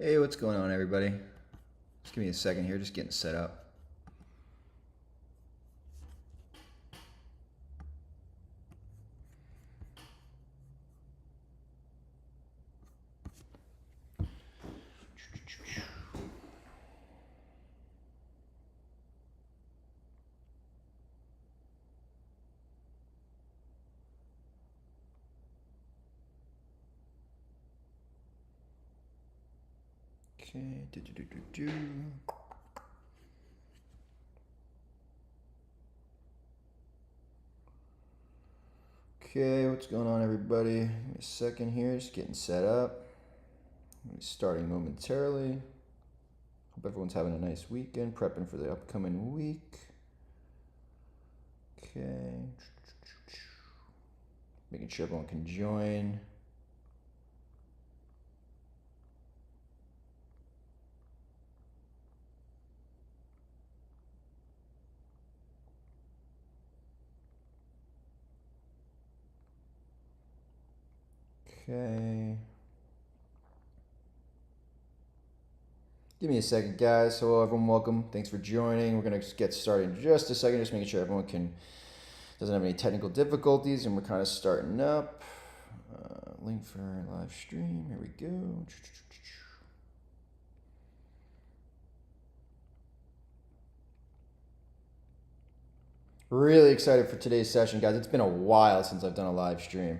Hey, what's going on, everybody? Just give me a second here, just getting set up. Okay, Okay, what's going on, everybody? Give me a second here, just getting set up. Starting momentarily. Hope everyone's having a nice weekend, prepping for the upcoming week. Okay. Making sure everyone can join. Okay. Give me a second, guys. Hello, everyone. Welcome. Thanks for joining. We're going to get started in just a second, just making sure everyone doesn't have any technical difficulties, and we're kind of starting up. Link for live stream. Here we go. Really excited for today's session, guys. It's been a while since I've done a live stream.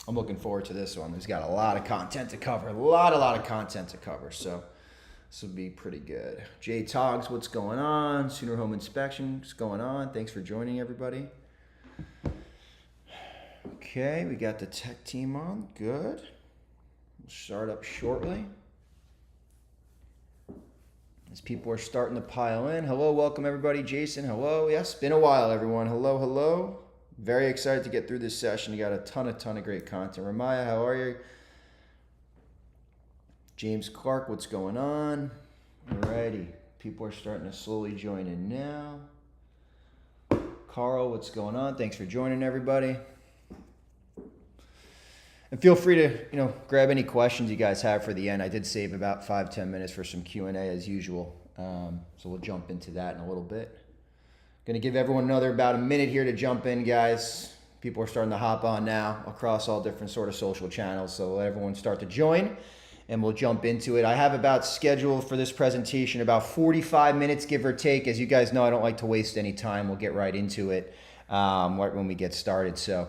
I'm looking forward to this one. There's got a lot of content to cover. A lot of content to cover. So this will be pretty good. Jay Togs, what's going on? Sooner Home Inspection, what's going on? Thanks for joining, everybody. Okay, we got the tech team on. Good. We'll start up shortly. As people are starting to pile in. Hello, welcome everybody. Jason, hello. Yes, been a while, everyone. Hello. Very excited to get through this session. You got a ton of great content. Ramaya, how are you? James Clark, what's going on? Alrighty. People are starting to slowly join in now. Carl, what's going on? Thanks for joining, everybody. And feel free to, grab any questions you guys have for the end. I did save about 5-10 minutes for some Q&A as usual. So we'll jump into that in a little bit. Going to give everyone about a minute here to jump in, guys. People are starting to hop on now across all different sort of social channels. So let everyone start to join and we'll jump into it. I have about scheduled for this presentation about 45 minutes, give or take. As you guys know, I don't like to waste any time. We'll get right into it right when we get started. So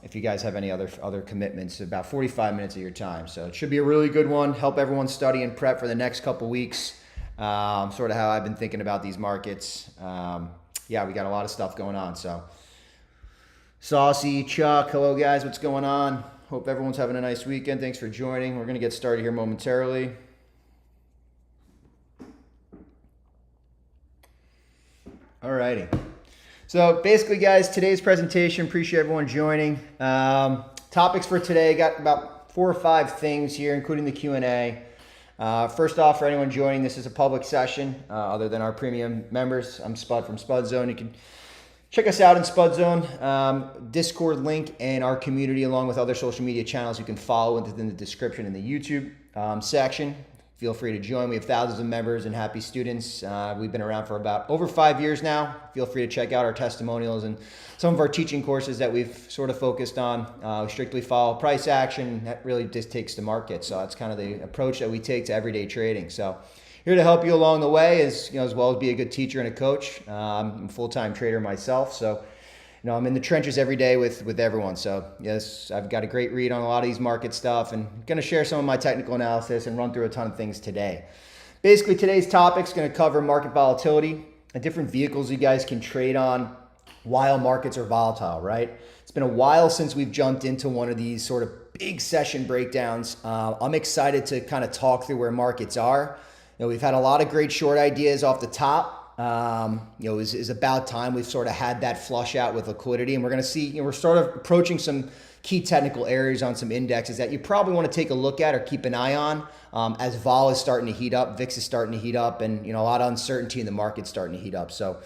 if you guys have any other commitments, about 45 minutes of your time. So it should be a really good one. Help everyone study and prep for the next couple weeks. Sort of how I've been thinking about these markets. Yeah, we got a lot of stuff going on. So Saucy, Chuck, hello guys, what's going on? Hope everyone's having a nice weekend. Thanks for joining. We're going to get started here momentarily. Alrighty. So basically, guys, today's presentation, appreciate everyone joining. Topics for today, got about 4 or 5 things here, including the Q&A. First off, for anyone joining, this is a public session other than our premium members. I'm Spud from Spud Zone. You can check us out in Spud Zone, Discord link, and our community, along with other social media channels you can follow within the description in the YouTube section. Feel free to join. We have thousands of members and happy students. We've been around for about over 5 years now. Feel free to check out our testimonials and some of our teaching courses that we've sort of focused on. We strictly follow price action. That really dictates the market. So that's kind of the approach that we take to everyday trading. So here to help you along the way as well as be a good teacher and a coach. I'm a full-time trader myself. So I'm in the trenches every day with everyone. So yes, I've got a great read on a lot of these market stuff and going to share some of my technical analysis and run through a ton of things today. Basically, today's topic is going to cover market volatility and different vehicles you guys can trade on while markets are volatile, right? It's been a while since we've jumped into one of these sort of big session breakdowns. I'm excited to kind of talk through where markets are. We've had a lot of great short ideas off the top. Is about time we've sort of had that flush out with liquidity, and we're going to see, we're sort of approaching some key technical areas on some indexes that you probably want to take a look at or keep an eye on as vol is starting to heat up, VIX is starting to heat up, and a lot of uncertainty in the market starting to heat up. So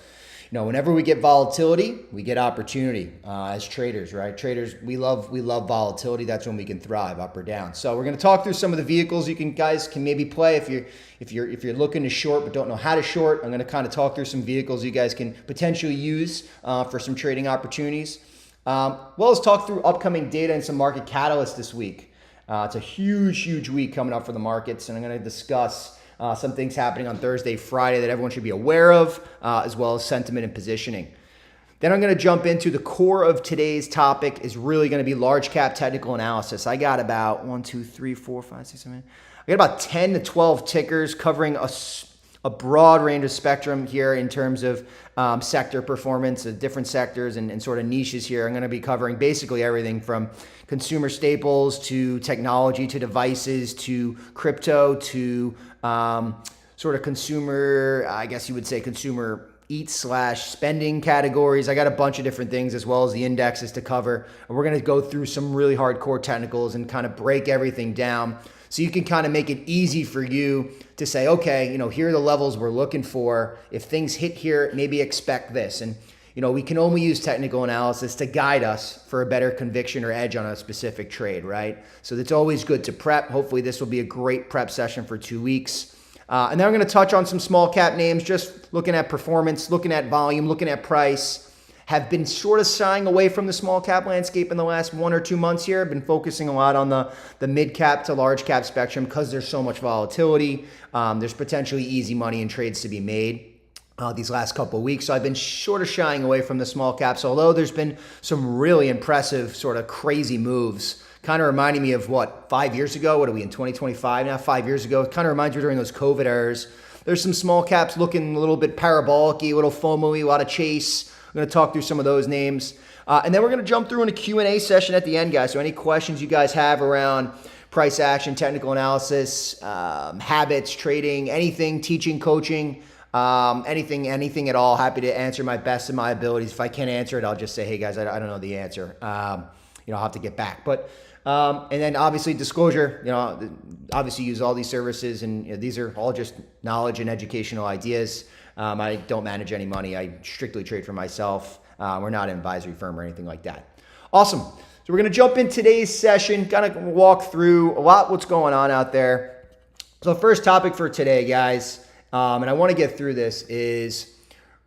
whenever we get volatility, we get opportunity as traders, right? Traders, we love volatility. That's when we can thrive, up or down. So we're going to talk through some of the vehicles guys can maybe play if you're looking to short but don't know how to short. I'm going to kind of talk through some vehicles you guys can potentially use for some trading opportunities. Let's talk through upcoming data and some market catalysts this week. It's a huge week coming up for the markets, and I'm going to discuss some things happening on Thursday, Friday that everyone should be aware of, as well as sentiment and positioning. Then I'm going to jump into the core of today's topic is really going to be large cap technical analysis. I got about 1, 2, 3, 4, 5, 6, 7. I got about 10 to 12 tickers covering a broad range of spectrum here in terms of sector performance of different sectors and sort of niches here. I'm going to be covering basically everything from consumer staples to technology to devices to crypto to sort of consumer, I guess you would say consumer eat/spending categories. I got a bunch of different things as well as the indexes to cover. And we're going to go through some really hardcore technicals and kind of break everything down so you can kind of make it easy for you to say, okay, here are the levels we're looking for. If things hit here, maybe expect this. And, we can only use technical analysis to guide us for a better conviction or edge on a specific trade, right? So it's always good to prep. Hopefully this will be a great prep session for 2 weeks. And then I'm going to touch on some small cap names, just looking at performance, looking at volume, looking at price. Have been sort of shying away from the small cap landscape in the last 1 or 2 months here. I've been focusing a lot on the mid cap to large cap spectrum because there's so much volatility. There's potentially easy money and trades to be made these last couple of weeks. So I've been sort of shying away from the small caps, although there's been some really impressive sort of crazy moves. Kind of reminding me of 5 years ago? What are we in 2025 now? 5 years ago. It kind of reminds me during those COVID eras. There's some small caps looking a little bit parabolic-y, a little FOMO-y, a lot of chase. I'm going to talk through some of those names. And then we're going to jump through in a Q&A session at the end, guys. So any questions you guys have around price action, technical analysis, habits, trading, anything, teaching, coaching, anything at all, happy to answer my best of my abilities. If I can't answer it, I'll just say, hey, guys, I don't know the answer. I'll have to get back. But and then obviously disclosure, obviously use all these services and these are all just knowledge and educational ideas. I don't manage any money. I strictly trade for myself. We're not an advisory firm or anything like that. Awesome. So we're going to jump in today's session, kind of walk through a lot what's going on out there. So the first topic for today, guys, and I want to get through this is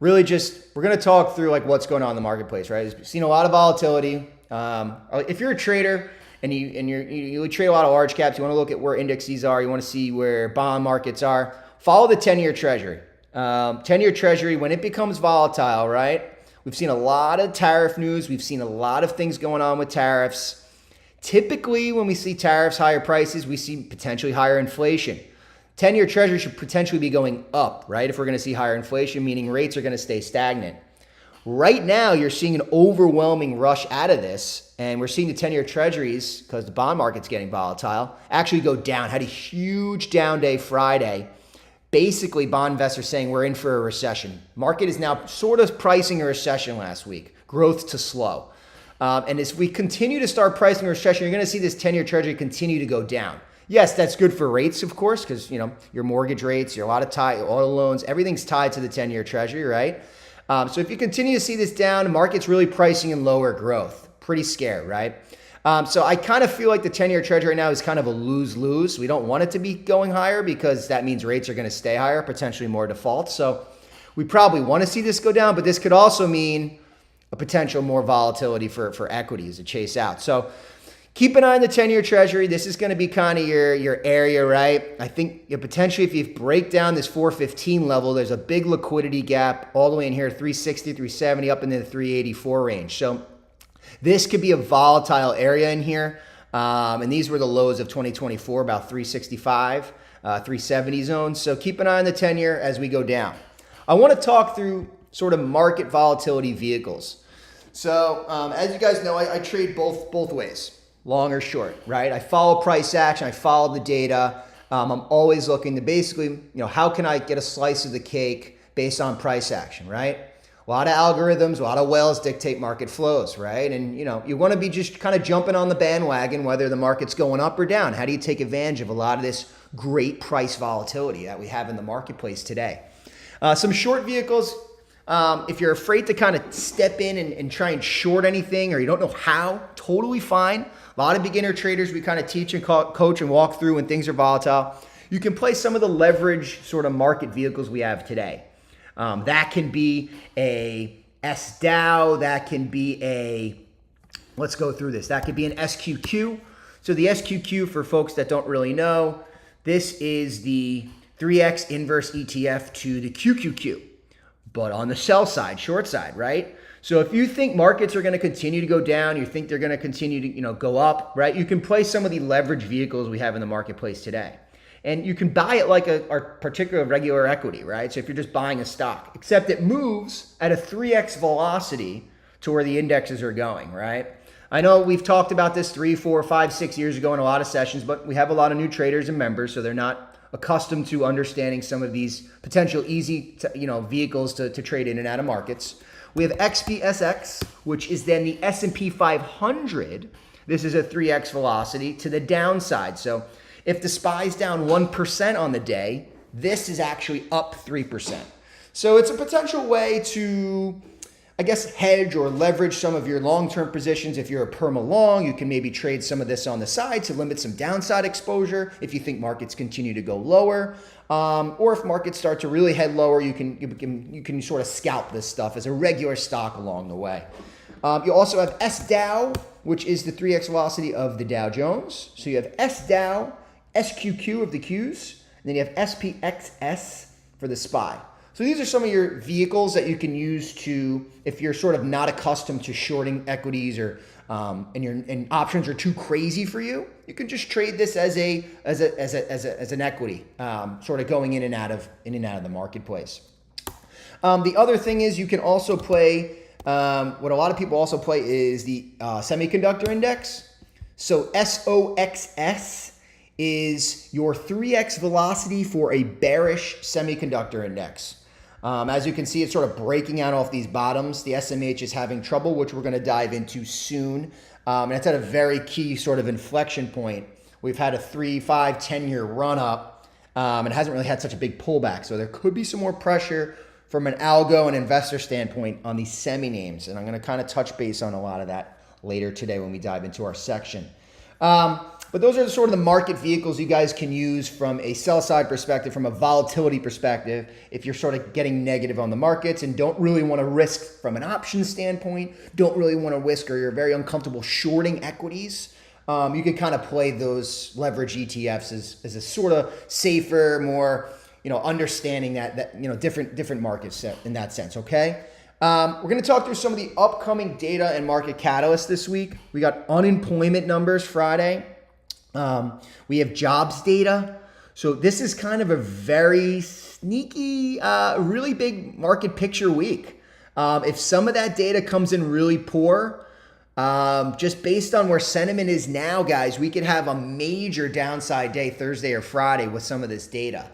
really just, we're going to talk through like what's going on in the marketplace, right? We've seen a lot of volatility. If you're a trader and you trade a lot of large caps, you want to look at where indexes are, you want to see where bond markets are, follow the 10-year treasury. 10-year treasury, when it becomes volatile, right? We've seen a lot of tariff news. We've seen a lot of things going on with tariffs. Typically, when we see tariffs, higher prices, we see potentially higher inflation. 10-year treasury should potentially be going up, right? If we're going to see higher inflation, meaning rates are going to stay stagnant. Right now, you're seeing an overwhelming rush out of this, and we're seeing the 10-year treasuries, because the bond market's getting volatile, actually go down. Had a huge down day Friday. Basically, bond investors saying we're in for a recession. Market is now sort of pricing a recession last week. Growth to slow. And as we continue to start pricing a recession, you're going to see this 10-year treasury continue to go down. Yes, that's good for rates, of course, because your mortgage rates, your auto loans, everything's tied to the 10-year treasury, right? So if you continue to see this down, the market's really pricing in lower growth. Pretty scared, right? So I kind of feel like the 10-year treasury right now is kind of a lose-lose. We don't want it to be going higher because that means rates are going to stay higher, potentially more defaults. So we probably want to see this go down, but this could also mean a potential more volatility for equities to chase out. So keep an eye on the 10-year treasury. This is going to be kind of your area, right? I think potentially if you break down this 415 level, there's a big liquidity gap all the way in here, 360, 370, up into the 384 range. So this could be a volatile area in here. And these were the lows of 2024, about 365, 370 zones. So keep an eye on the 10-year as we go down. I want to talk through sort of market volatility vehicles. So as you guys know, I trade both ways, long or short, right? I follow price action. I follow the data. I'm always looking to basically, how can I get a slice of the cake based on price action, right? A lot of algorithms, a lot of whales dictate market flows, right? And you want to be just kind of jumping on the bandwagon, whether the market's going up or down. How do you take advantage of a lot of this great price volatility that we have in the marketplace today? Some short vehicles. If you're afraid to kind of step in and try and short anything, or you don't know how, totally fine. A lot of beginner traders we kind of teach and coach and walk through when things are volatile. You can play some of the leverage sort of market vehicles we have today. That can be a SDAO, that can be a, let's go through this. That could be an SQQ. So the SQQ, for folks that don't really know, this is the 3x inverse ETF to the QQQ, but on the sell side, short side, right? So if you think markets are going to continue to go down, you think they're going to continue to go up, right? You can play some of the leverage vehicles we have in the marketplace today. And you can buy it like our particular regular equity, right? So if you're just buying a stock, except it moves at a 3x velocity to where the indexes are going, right? I know we've talked about this 3, 4, 5, 6 years ago in a lot of sessions, but we have a lot of new traders and members, so they're not accustomed to understanding some of these potential easy vehicles to trade in and out of markets. We have XPSX, which is then the S&P 500. This is a 3x velocity to the downside. So if the SPY's down 1% on the day, this is actually up 3%. So it's a potential way to, I guess, hedge or leverage some of your long-term positions. If you're a perma long, you can maybe trade some of this on the side to limit some downside exposure if you think markets continue to go lower. Or if markets start to really head lower, you can sort of scalp this stuff as a regular stock along the way. You also have SDAO, which is the 3x velocity of the Dow Jones. So you have SDAO, SQQ of the Qs, and then you have SPXS for the SPY. So these are some of your vehicles that you can use to, if you're sort of not accustomed to shorting equities or and options are too crazy for you, you can just trade this as an equity, sort of going in and out of the marketplace. The other thing is you can also play what a lot of people also play is the semiconductor index. So SOXS is your 3x velocity for a bearish semiconductor index. As you can see, it's sort of breaking out off these bottoms. The SMH is having trouble, which we're going to dive into soon. And it's at a very key sort of inflection point. We've had a 3, 5, 10-year run up and it hasn't really had such a big pullback. So there could be some more pressure from an algo and investor standpoint on these semi names. And I'm going to kind of touch base on a lot of that later today when we dive into our section. But those are sort of the market vehicles you guys can use from a sell side perspective, from a volatility perspective, if you're sort of getting negative on the markets and don't really want to risk from an option standpoint, don't really want to risk, or you're very uncomfortable shorting equities. You can kind of play those leverage ETFs as a sort of safer, more, understanding that different markets in that sense. Okay. We're going to talk through some of the upcoming data and market catalysts this week. We got unemployment numbers Friday. We have jobs data. So this is kind of a very sneaky, really big market picture week. If some of that data comes in really poor, just based on where sentiment is now, guys, we could have a major downside day Thursday or Friday with some of this data.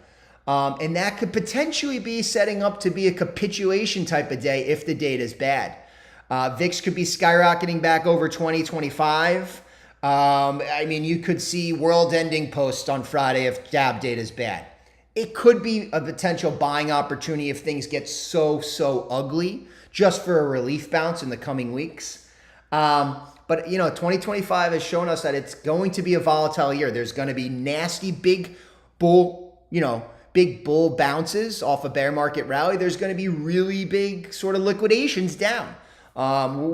And that could potentially be setting up to be a capitulation type of day if the data is bad. VIX could be skyrocketing back over 2025. You could see world-ending posts on Friday if job data is bad. It could be a potential buying opportunity if things get so ugly, just for a relief bounce in the coming weeks. But 2025 has shown us that it's going to be a volatile year. There's going to be nasty big bull bounces off a bear market rally. There's going to be really big sort of liquidations down.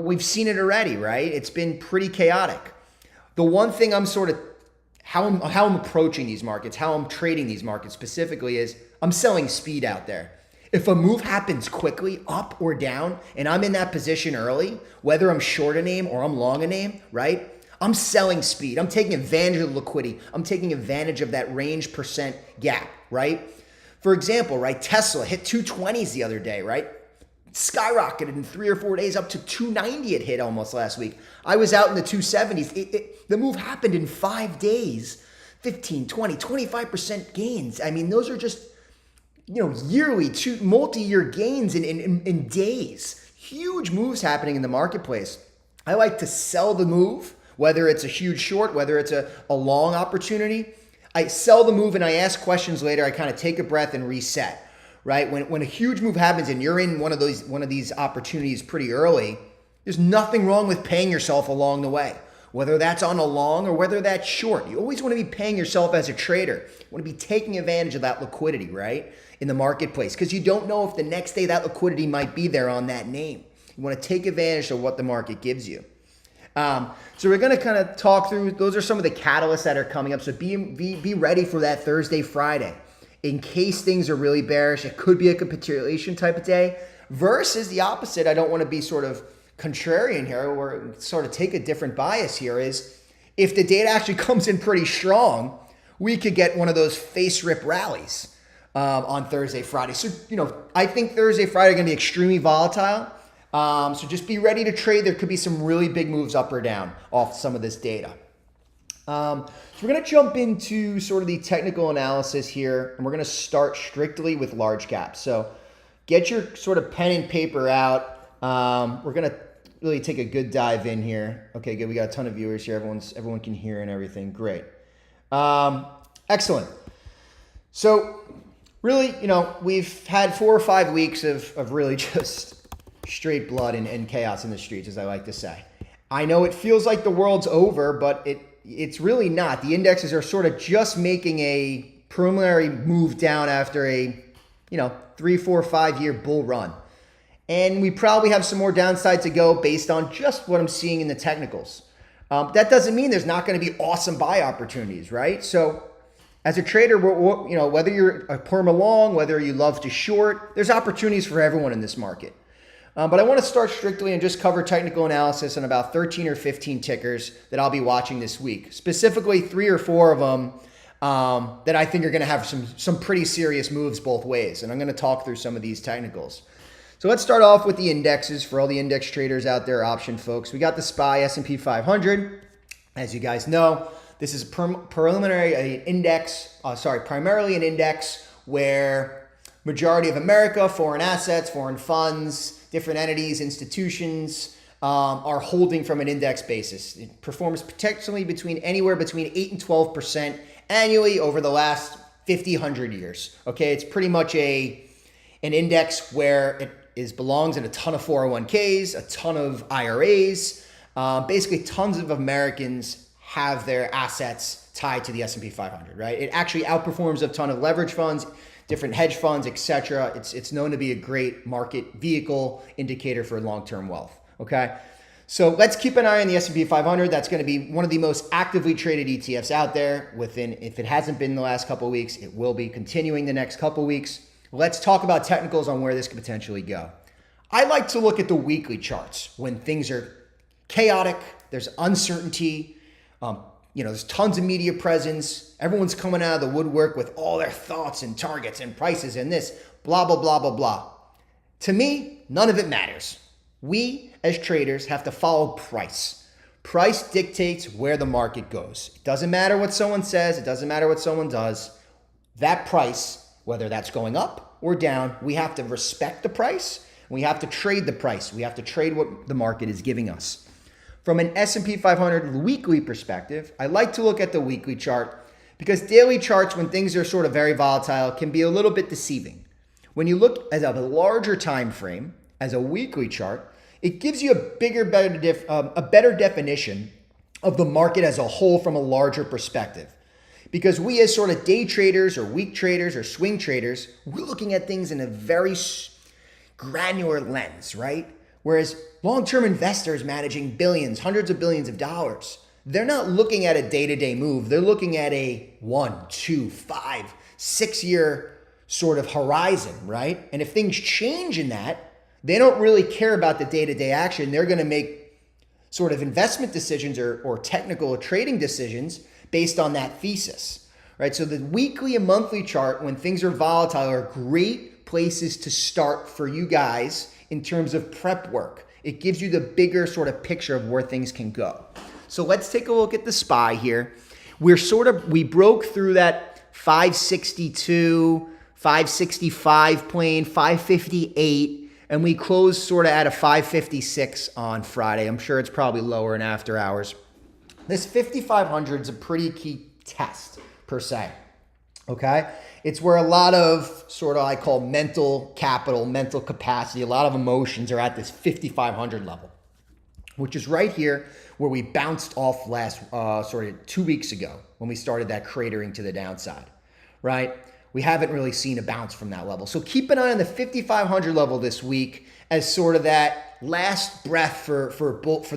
We've seen it already, right? It's been pretty chaotic. The one thing I'm sort of, how I'm approaching these markets, how I'm trading these markets specifically is I'm selling speed out there. If a move happens quickly, up or down, and I'm in that position early, whether I'm short a name or I'm long a name, right? I'm selling speed. I'm taking advantage of the liquidity. I'm taking advantage of that range percent gap, right? For example, right, Tesla hit 220s the other day, right? Skyrocketed in 3 or 4 days up to 290 it hit almost last week. I was out in the 270s. The move happened in 5 days, 15, 20, 25% gains. I mean, those are just, yearly, multi-year gains in days. Huge moves happening in the marketplace. I like to sell the move, whether it's a huge short, whether it's a long opportunity. I sell the move and I ask questions later. I kind of take a breath and reset. right? When a huge move happens and you're in one of these opportunities pretty early, there's nothing wrong with paying yourself along the way, whether that's on a long or whether that's short. You always want to be paying yourself as a trader. You want to be taking advantage of that liquidity, right, in the marketplace, because you don't know if the next day that liquidity might be there on that name. You want to take advantage of what the market gives you. So we're going to kind of talk through, those are some of the catalysts that are coming up. So be ready for that Thursday, Friday. In case things are really bearish, it could be a capitulation type of day versus the opposite. I don't want to be sort of contrarian here or sort of take a different bias here, is if the data actually comes in pretty strong, we could get one of those face rip rallies on Thursday, Friday. So, I think Thursday, Friday are going to be extremely volatile. So just be ready to trade. There could be some really big moves up or down off some of this data. So we're going to jump into sort of the technical analysis here, and we're going to start strictly with large caps. So get your sort of pen and paper out. We're going to really take a good dive in here. Okay, good. We got a ton of viewers here. Everyone can hear and everything. Great. Excellent. So really, we've had 4 or 5 weeks of really just straight blood and chaos in the streets, as I like to say. I know it feels like the world's over, but it's really not. The indexes are sort of just making a preliminary move down after a 3, 4, 5 year bull run. And we probably have some more downside to go based on just what I'm seeing in the technicals. That doesn't mean there's not going to be awesome buy opportunities, right? So as a trader, whether you're a perma long, whether you love to short, there's opportunities for everyone in this market. But I want to start strictly and just cover technical analysis on about 13 or 15 tickers that I'll be watching this week. Specifically, 3 or 4 of them that I think are going to have some pretty serious moves both ways. And I'm going to talk through some of these technicals. So let's start off with the indexes for all the index traders out there, option folks. We got the SPY S&P 500. As you guys know, this is primarily an index where majority of America, foreign assets, foreign funds, different entities, institutions are holding from an index basis. It performs potentially anywhere between 8 and 12% annually over the last 50, 100 years. Okay, it's pretty much an index where it belongs in a ton of 401ks, a ton of IRAs. Basically, tons of Americans have their assets tied to the S&P 500, right? It actually outperforms a ton of leverage funds, different hedge funds, etc. It's known to be a great market vehicle indicator for long-term wealth, okay? So let's keep an eye on the S&P 500. That's going to be one of the most actively traded ETFs out there. If it hasn't been the last couple of weeks, it will be continuing the next couple of weeks. Let's talk about technicals on where this could potentially go. I like to look at the weekly charts when things are chaotic, there's uncertainty, there's tons of media presence. Everyone's coming out of the woodwork with all their thoughts and targets and prices and this, blah, blah, blah, blah, blah. To me, none of it matters. We as traders have to follow price. Price dictates where the market goes. It doesn't matter what someone says. It doesn't matter what someone does. That price, whether that's going up or down, we have to respect the price. We have to trade the price. We have to trade what the market is giving us. From an S&P 500 weekly perspective, I like to look at the weekly chart because daily charts, when things are sort of very volatile, can be a little bit deceiving. When you look at a larger time frame, as a weekly chart, it gives you a better definition of the market as a whole from a larger perspective. Because we as sort of day traders or week traders or swing traders, we're looking at things in a very granular lens, right? Whereas long-term investors managing billions, hundreds of billions of dollars, they're not looking at a day-to-day move. They're looking at a 1, 2, 5, 6 year sort of horizon, right? And if things change in that, they don't really care about the day-to-day action. They're going to make sort of investment decisions or technical trading decisions based on that thesis, right? So the weekly and monthly chart, when things are volatile, are great places to start for you guys in terms of prep work. It gives you the bigger sort of picture of where things can go. So let's take a look at the SPY here. We broke through that 562, 565 plane, 558, and we closed sort of at a 556 on Friday. I'm sure it's probably lower in after hours. This 5,500 is a pretty key test per se. Okay. It's where a lot of sort of, I call mental capital, mental capacity, a lot of emotions are at this 5,500 level, which is right here where we bounced off last, 2 weeks ago when we started that cratering to the downside, right? We haven't really seen a bounce from that level. So keep an eye on the 5,500 level this week as sort of that last breath for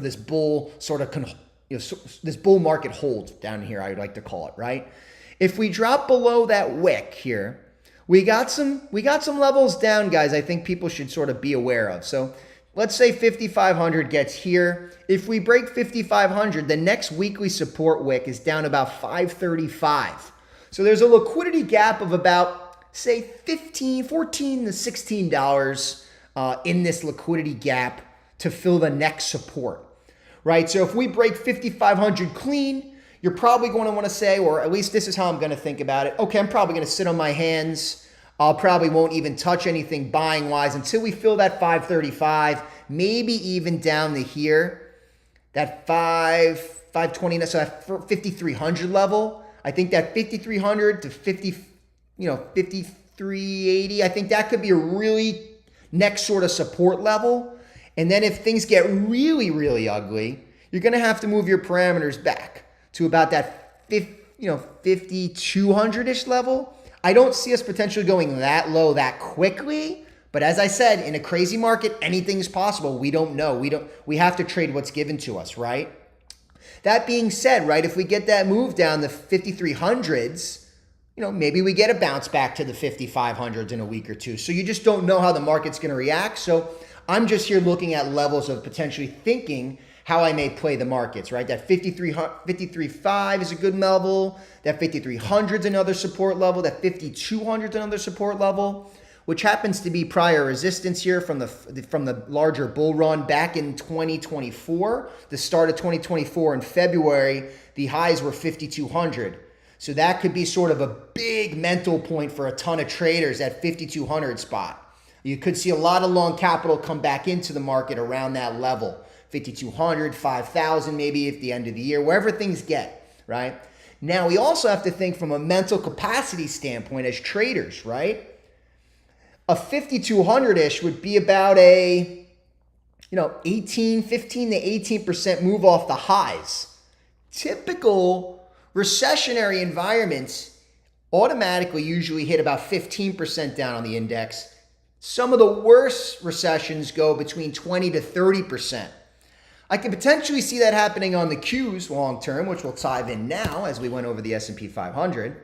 this bull sort of, this bull market hold down here, I would like to call it, right? If we drop below that wick here, we got some levels down, guys, I think people should sort of be aware of. So let's say 5,500 gets here. If we break 5,500, the next weekly support wick is down about 535. So there's a liquidity gap of about, say, $14 to $16 in this liquidity gap to fill the next support, right? So if we break 5,500 clean, you're probably going to want to say, or at least this is how I'm going to think about it. Okay, I'm probably going to sit on my hands. I'll probably won't even touch anything buying wise until we fill that 535, maybe even down to here, that 520, so that 5,300 level. I think that 5,300 to 5,380, I think that could be a really next sort of support level. And then if things get really, really ugly, you're going to have to move your parameters back to about that 5,200-ish level. I don't see us potentially going that low that quickly, but as I said, in a crazy market, anything's possible. We don't know. We have to trade what's given to us, right? That being said, right, if we get that move down the 5,300s, maybe we get a bounce back to the 5,500s in a week or two. So you just don't know how the market's going to react. So I'm just here looking at levels of potentially thinking how I may play the markets, right? That 53.5 is a good level. That 5,300 is another support level. That 5,200 is another support level, which happens to be prior resistance here from the larger bull run back in 2024. The start of 2024 in February, the highs were 5,200. So that could be sort of a big mental point for a ton of traders at 5,200 spot. You could see a lot of long capital come back into the market around that level. 5,200, 5,000 maybe at the end of the year, wherever things get, right? Now, we also have to think from a mental capacity standpoint as traders, right? A 5,200-ish would be about a, 15 to 18% move off the highs. Typical recessionary environments automatically usually hit about 15% down on the index. Some of the worst recessions go between 20 to 30%. I could potentially see that happening on the Qs long term, which we'll dive in now as we went over the S&P 500.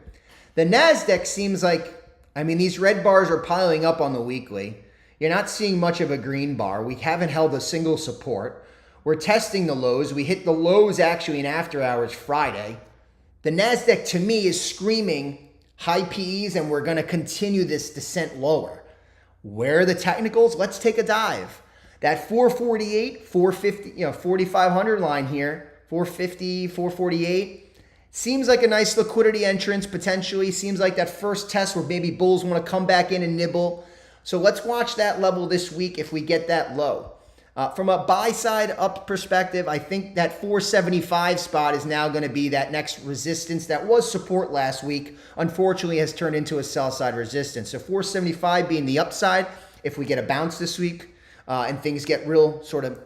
The NASDAQ seems like, these red bars are piling up on the weekly. You're not seeing much of a green bar. We haven't held a single support. We're testing the lows. We hit the lows actually in after hours Friday. The NASDAQ to me is screaming high PEs and we're going to continue this descent lower. Where are the technicals? Let's take a dive. That 448, 450, 4,500 line here, 450, 448, seems like a nice liquidity entrance potentially. Seems like that first test where maybe bulls want to come back in and nibble. So let's watch that level this week if we get that low. From a buy side up perspective, I think that 475 spot is now going to be that next resistance that was support last week. Unfortunately, has turned into a sell side resistance. So 475 being the upside if we get a bounce this week. And things get real sort of,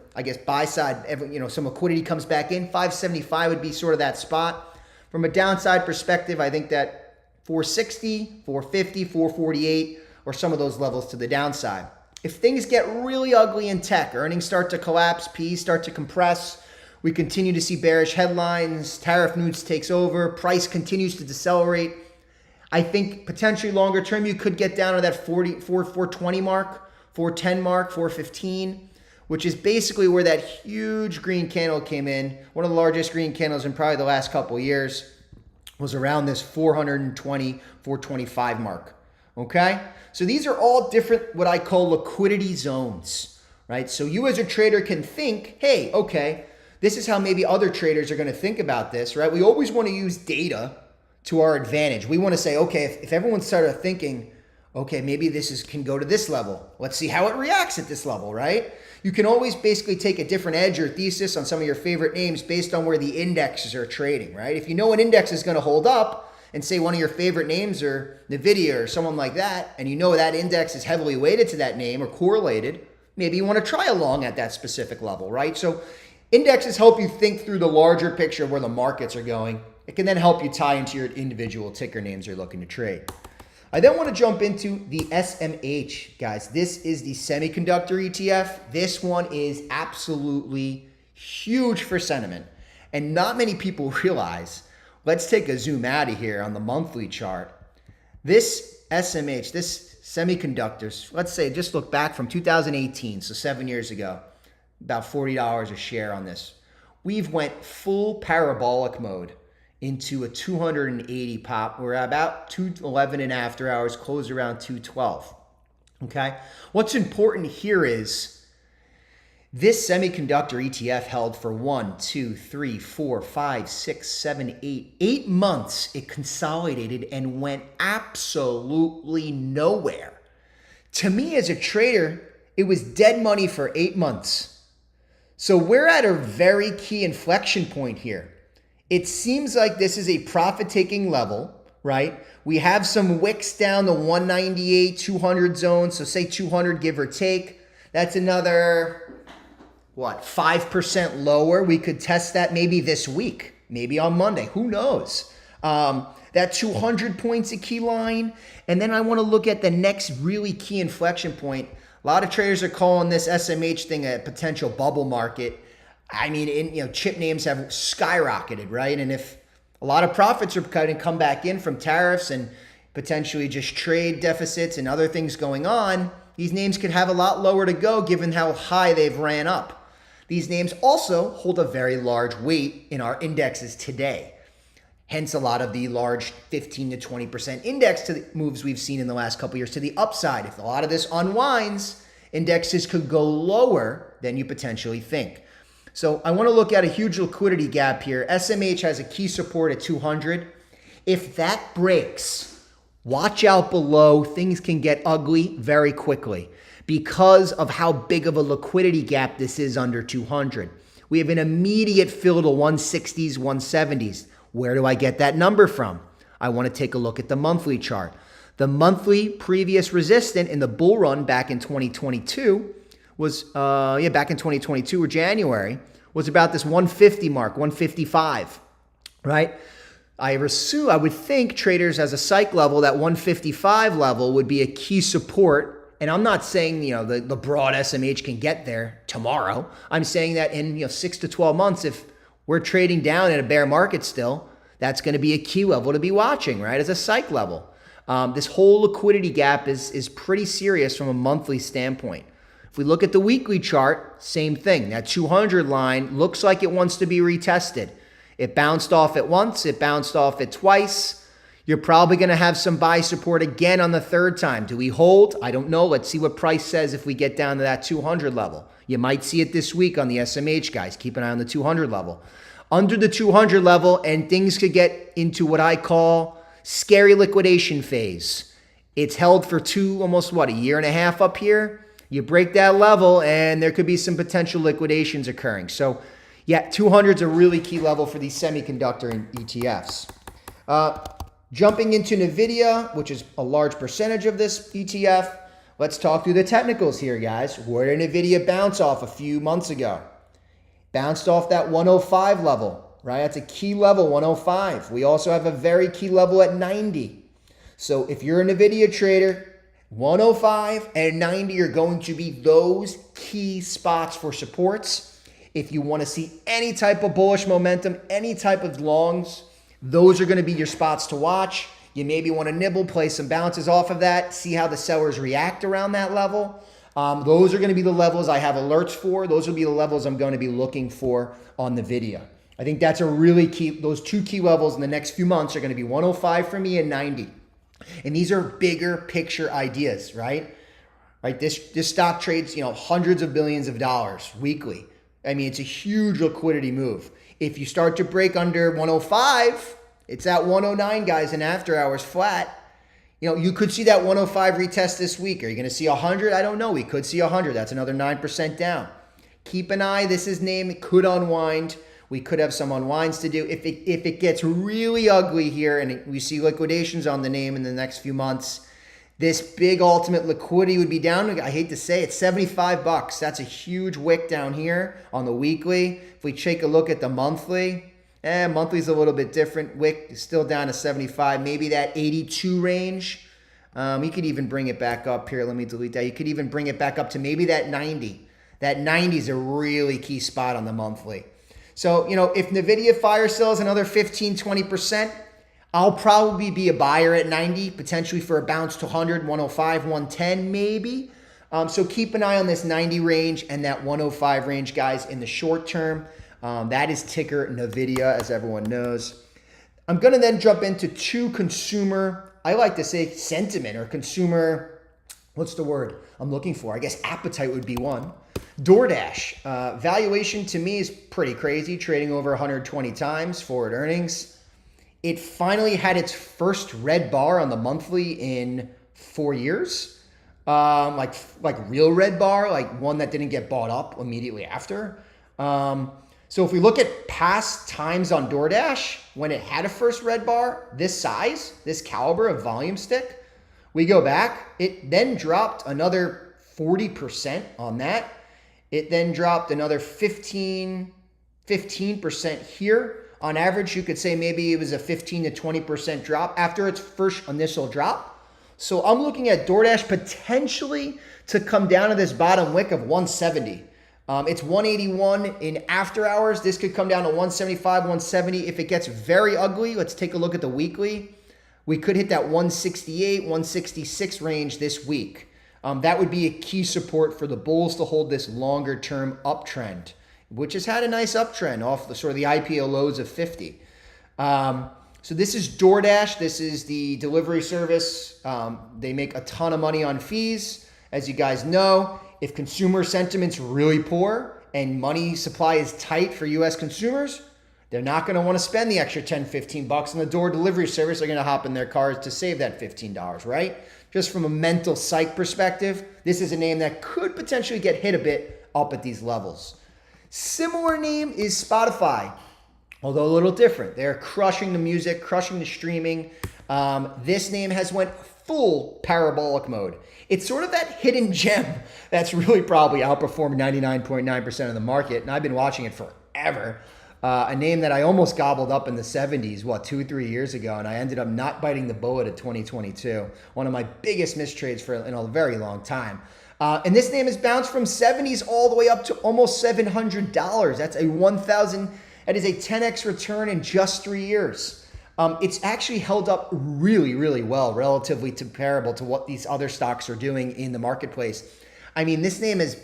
buy side, some liquidity comes back in. 575 would be sort of that spot. From a downside perspective, I think that 460, 450, 448 or some of those levels to the downside. If things get really ugly in tech, earnings start to collapse, P's start to compress, we continue to see bearish headlines, tariff news takes over, price continues to decelerate, I think potentially longer term you could get down to that 420 mark. 410 mark, 415, which is basically where that huge green candle came in. One of the largest green candles in probably the last couple of years was around this 420, 425 mark. Okay? So these are all different, what I call liquidity zones, right? So you as a trader can think, hey, okay, this is how maybe other traders are going to think about this, right? We always want to use data to our advantage. We want to say, okay, if everyone started thinking, okay, maybe this can go to this level. Let's see how it reacts at this level, right? You can always basically take a different edge or thesis on some of your favorite names based on where the indexes are trading, right? If you know an index is going to hold up, and say one of your favorite names are NVIDIA or someone like that, and you know that index is heavily weighted to that name or correlated, maybe you want to try along at that specific level, right? So indexes help you think through the larger picture of where the markets are going. It can then help you tie into your individual ticker names you're looking to trade. I then want to jump into the SMH, guys. This is the semiconductor ETF. This one is absolutely huge for sentiment. And not many people realize, let's take a zoom out of here on the monthly chart. This SMH, this semiconductors, let's say just look back from 2018, so 7 years ago, about $40 a share on this. We've went full parabolic mode into a 280 pop. We're about 211 and after hours, closed around 212. Okay. What's important here is this semiconductor ETF held for 1, 2, 3, 4, 5, 6, 7, 8 months. It consolidated and went absolutely nowhere. To me as a trader, it was dead money for 8 months. So we're at a very key inflection point here. It seems like this is a profit-taking level, right? We have some wicks down the 198, 200 zone. So say 200, give or take. That's another, 5% lower. We could test that maybe this week, maybe on Monday. Who knows? That 200 points a key line. And then I want to look at the next really key inflection point. A lot of traders are calling this SMH thing a potential bubble market. I mean, chip names have skyrocketed, right? And if a lot of profits are going to come back in from tariffs and potentially just trade deficits and other things going on, these names could have a lot lower to go given how high they've ran up. These names also hold a very large weight in our indexes today. Hence a lot of the large 15 to 20% index to the moves we've seen in the last couple of years to the upside. If a lot of this unwinds, indexes could go lower than you potentially think. So I want to look at a huge liquidity gap here. SMH has a key support at 200. If that breaks, watch out below. Things can get ugly very quickly because of how big of a liquidity gap this is under 200. We have an immediate fill to 160s, 170s. Where do I get that number from? I want to take a look at the monthly chart. The monthly previous resistant in the bull run back in 2022 was, back in 2022 or January, was about this 150 mark, 155, right? I would think traders as a psych level, that 155 level would be a key support. And I'm not saying, the broad SMH can get there tomorrow. I'm saying that in 6 to 12 months, if we're trading down in a bear market still, that's going to be a key level to be watching, right? As a psych level. This whole liquidity gap is pretty serious from a monthly standpoint. If we look at the weekly chart, same thing. That 200 line looks like it wants to be retested. It bounced off it once. It bounced off it twice. You're probably going to have some buy support again on the third time. Do we hold? I don't know. Let's see what price says if we get down to that 200 level. You might see it this week on the SMH, guys. Keep an eye on the 200 level. Under the 200 level, and things could get into what I call scary liquidation phase. It's held for almost a year and a half up here. You break that level, and there could be some potential liquidations occurring. So, yeah, 200 is a really key level for these semiconductor ETFs. Jumping into NVIDIA, which is a large percentage of this ETF, let's talk through the technicals here, guys. Where did NVIDIA bounce off a few months ago? Bounced off that 105 level, right? That's a key level, 105. We also have a very key level at 90. So if you're a NVIDIA trader, 105 and 90 are going to be those key spots for supports. If you want to see any type of bullish momentum, any type of longs, those are going to be your spots to watch. You maybe want to nibble, play some bounces off of that, see how the sellers react around that level. Those are going to be the levels I have alerts for. Those will be the levels I'm going to be looking for on the video. I think that's a really key. Those two key levels in the next few months are going to be 105 for me and 90. And these are bigger picture ideas, right? Right. This stock trades, hundreds of billions of dollars weekly. I mean, it's a huge liquidity move. If you start to break under 105, it's at 109, guys, in after hours flat. You could see that 105 retest this week. Are you going to see 100? I don't know. We could see 100. That's another 9% down. Keep an eye. This is named. It could unwind. We could have some unwinds to do. If it gets really ugly here and we see liquidations on the name in the next few months, this big ultimate liquidity would be down. I hate to say it, $75. That's a huge wick down here on the weekly. If we take a look at the monthly, monthly's a little bit different. Wick is still down to 75, maybe that 82 range. You could even bring it back up here. Let me delete that. You could even bring it back up to maybe that 90. That 90 is a really key spot on the monthly. So, if NVIDIA fire sells another 15, 20%, I'll probably be a buyer at 90, potentially for a bounce to 100, 105, 110 maybe. So keep an eye on this 90 range and that 105 range, guys, in the short term. That is ticker NVIDIA, as everyone knows. I'm going to then jump into two consumer, I like to say sentiment or consumer, what's the word I'm looking for? I guess appetite would be one. DoorDash. Valuation to me is pretty crazy, trading over 120 times forward earnings. It finally had its first red bar on the monthly in 4 years. Like real red bar, like one that didn't get bought up immediately after. So if we look at past times on DoorDash, when it had a first red bar, this size, this caliber of volume stick, we go back, it then dropped another 40% on that. It then dropped another 15% here. On average, you could say maybe it was a 15 to 20% drop after its first initial drop. So I'm looking at DoorDash potentially to come down to this bottom wick of 170. It's 181 in after hours. This could come down to 175, 170. If it gets very ugly, let's take a look at the weekly. We could hit that 168, 166 range this week. That would be a key support for the bulls to hold this longer term uptrend, which has had a nice uptrend off the sort of the IPO lows of 50. So this is DoorDash. This is the delivery service. They make a ton of money on fees. As you guys know, if consumer sentiment's really poor and money supply is tight for US consumers, they're not going to want to spend the extra 10, 15 bucks on the door delivery service. They're going to hop in their cars to save that $15, right? Just from a mental psych perspective, this is a name that could potentially get hit a bit up at these levels. Similar name is Spotify, although a little different. They're crushing the music, crushing the streaming. This name has went full parabolic mode. It's sort of that hidden gem that's really probably outperformed 99.9% of the market, and I've been watching it forever. A name that I almost gobbled up in the 70s, 2 or 3 years ago, and I ended up not biting the bullet at 2022. One of my biggest mistrades in a very long time. And this name has bounced from 70s all the way up to almost $700. That's that is a 10x return in just 3 years. It's actually held up really, really well, relatively comparable to what these other stocks are doing in the marketplace. I mean, this name is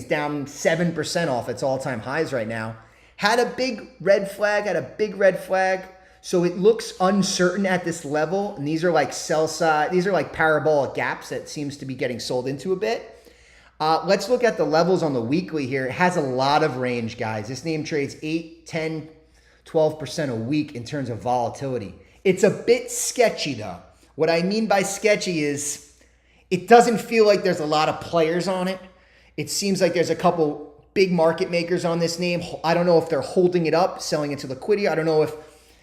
down 7% off its all-time highs right now. Had a big red flag. So it looks uncertain at this level. And these are like sell side. These are like parabolic gaps that seems to be getting sold into a bit. Let's look at the levels on the weekly here. It has a lot of range, guys. This name trades 8, 10, 12% a week in terms of volatility. It's a bit sketchy though. What I mean by sketchy is it doesn't feel like there's a lot of players on it. It seems like there's a couple big market makers on this name. I don't know if they're holding it up, selling it to liquidity. I don't know if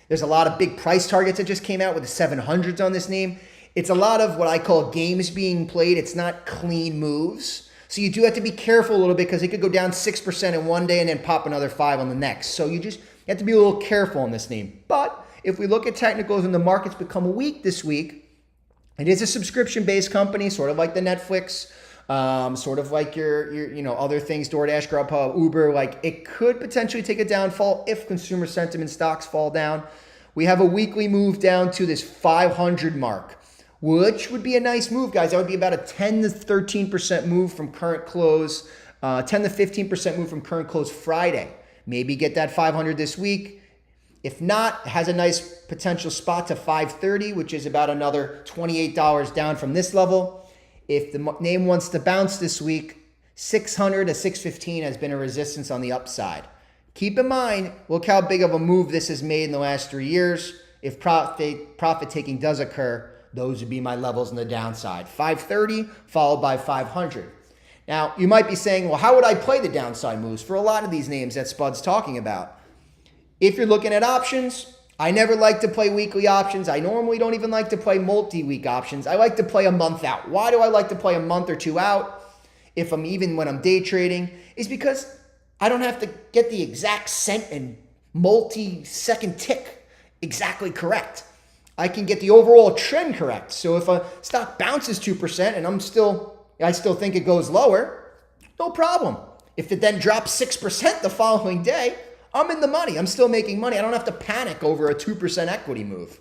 there's a lot of big price targets that just came out with the 700s on this name. It's a lot of what I call games being played. It's not clean moves. So you do have to be careful a little bit because it could go down 6% in one day and then pop another 5 on the next. So you have to be a little careful on this name. But if we look at technicals and the market's become weak this week, it is a subscription-based company, sort of like the Netflix, sort of like your other things, DoorDash, Grubhub, Uber. Like it could potentially take a downfall if consumer sentiment stocks fall down. We have a weekly move down to this 500 mark, which would be a nice move, guys. That would be about a 10 to 13% move from current close, 10 to 15% move from current close Friday. Maybe get that 500 this week. If not, it has a nice potential spot to 530, which is about another $28 down from this level. If the name wants to bounce this week, 600 to 615 has been a resistance on the upside. Keep in mind, look how big of a move this has made in the last 3 years. If profit taking does occur, those would be my levels on the downside. 530 followed by 500. Now, you might be saying, well, how would I play the downside moves for a lot of these names that Spud's talking about? If you're looking at options, I never like to play weekly options. I normally don't even like to play multi-week options. I like to play a month out. Why do I like to play a month or two out when I'm day trading? Is because I don't have to get the exact cent and multi-second tick exactly correct. I can get the overall trend correct. So if a stock bounces 2% and I still think it goes lower, no problem. If it then drops 6% the following day, I'm in the money. I'm still making money. I don't have to panic over a 2% equity move.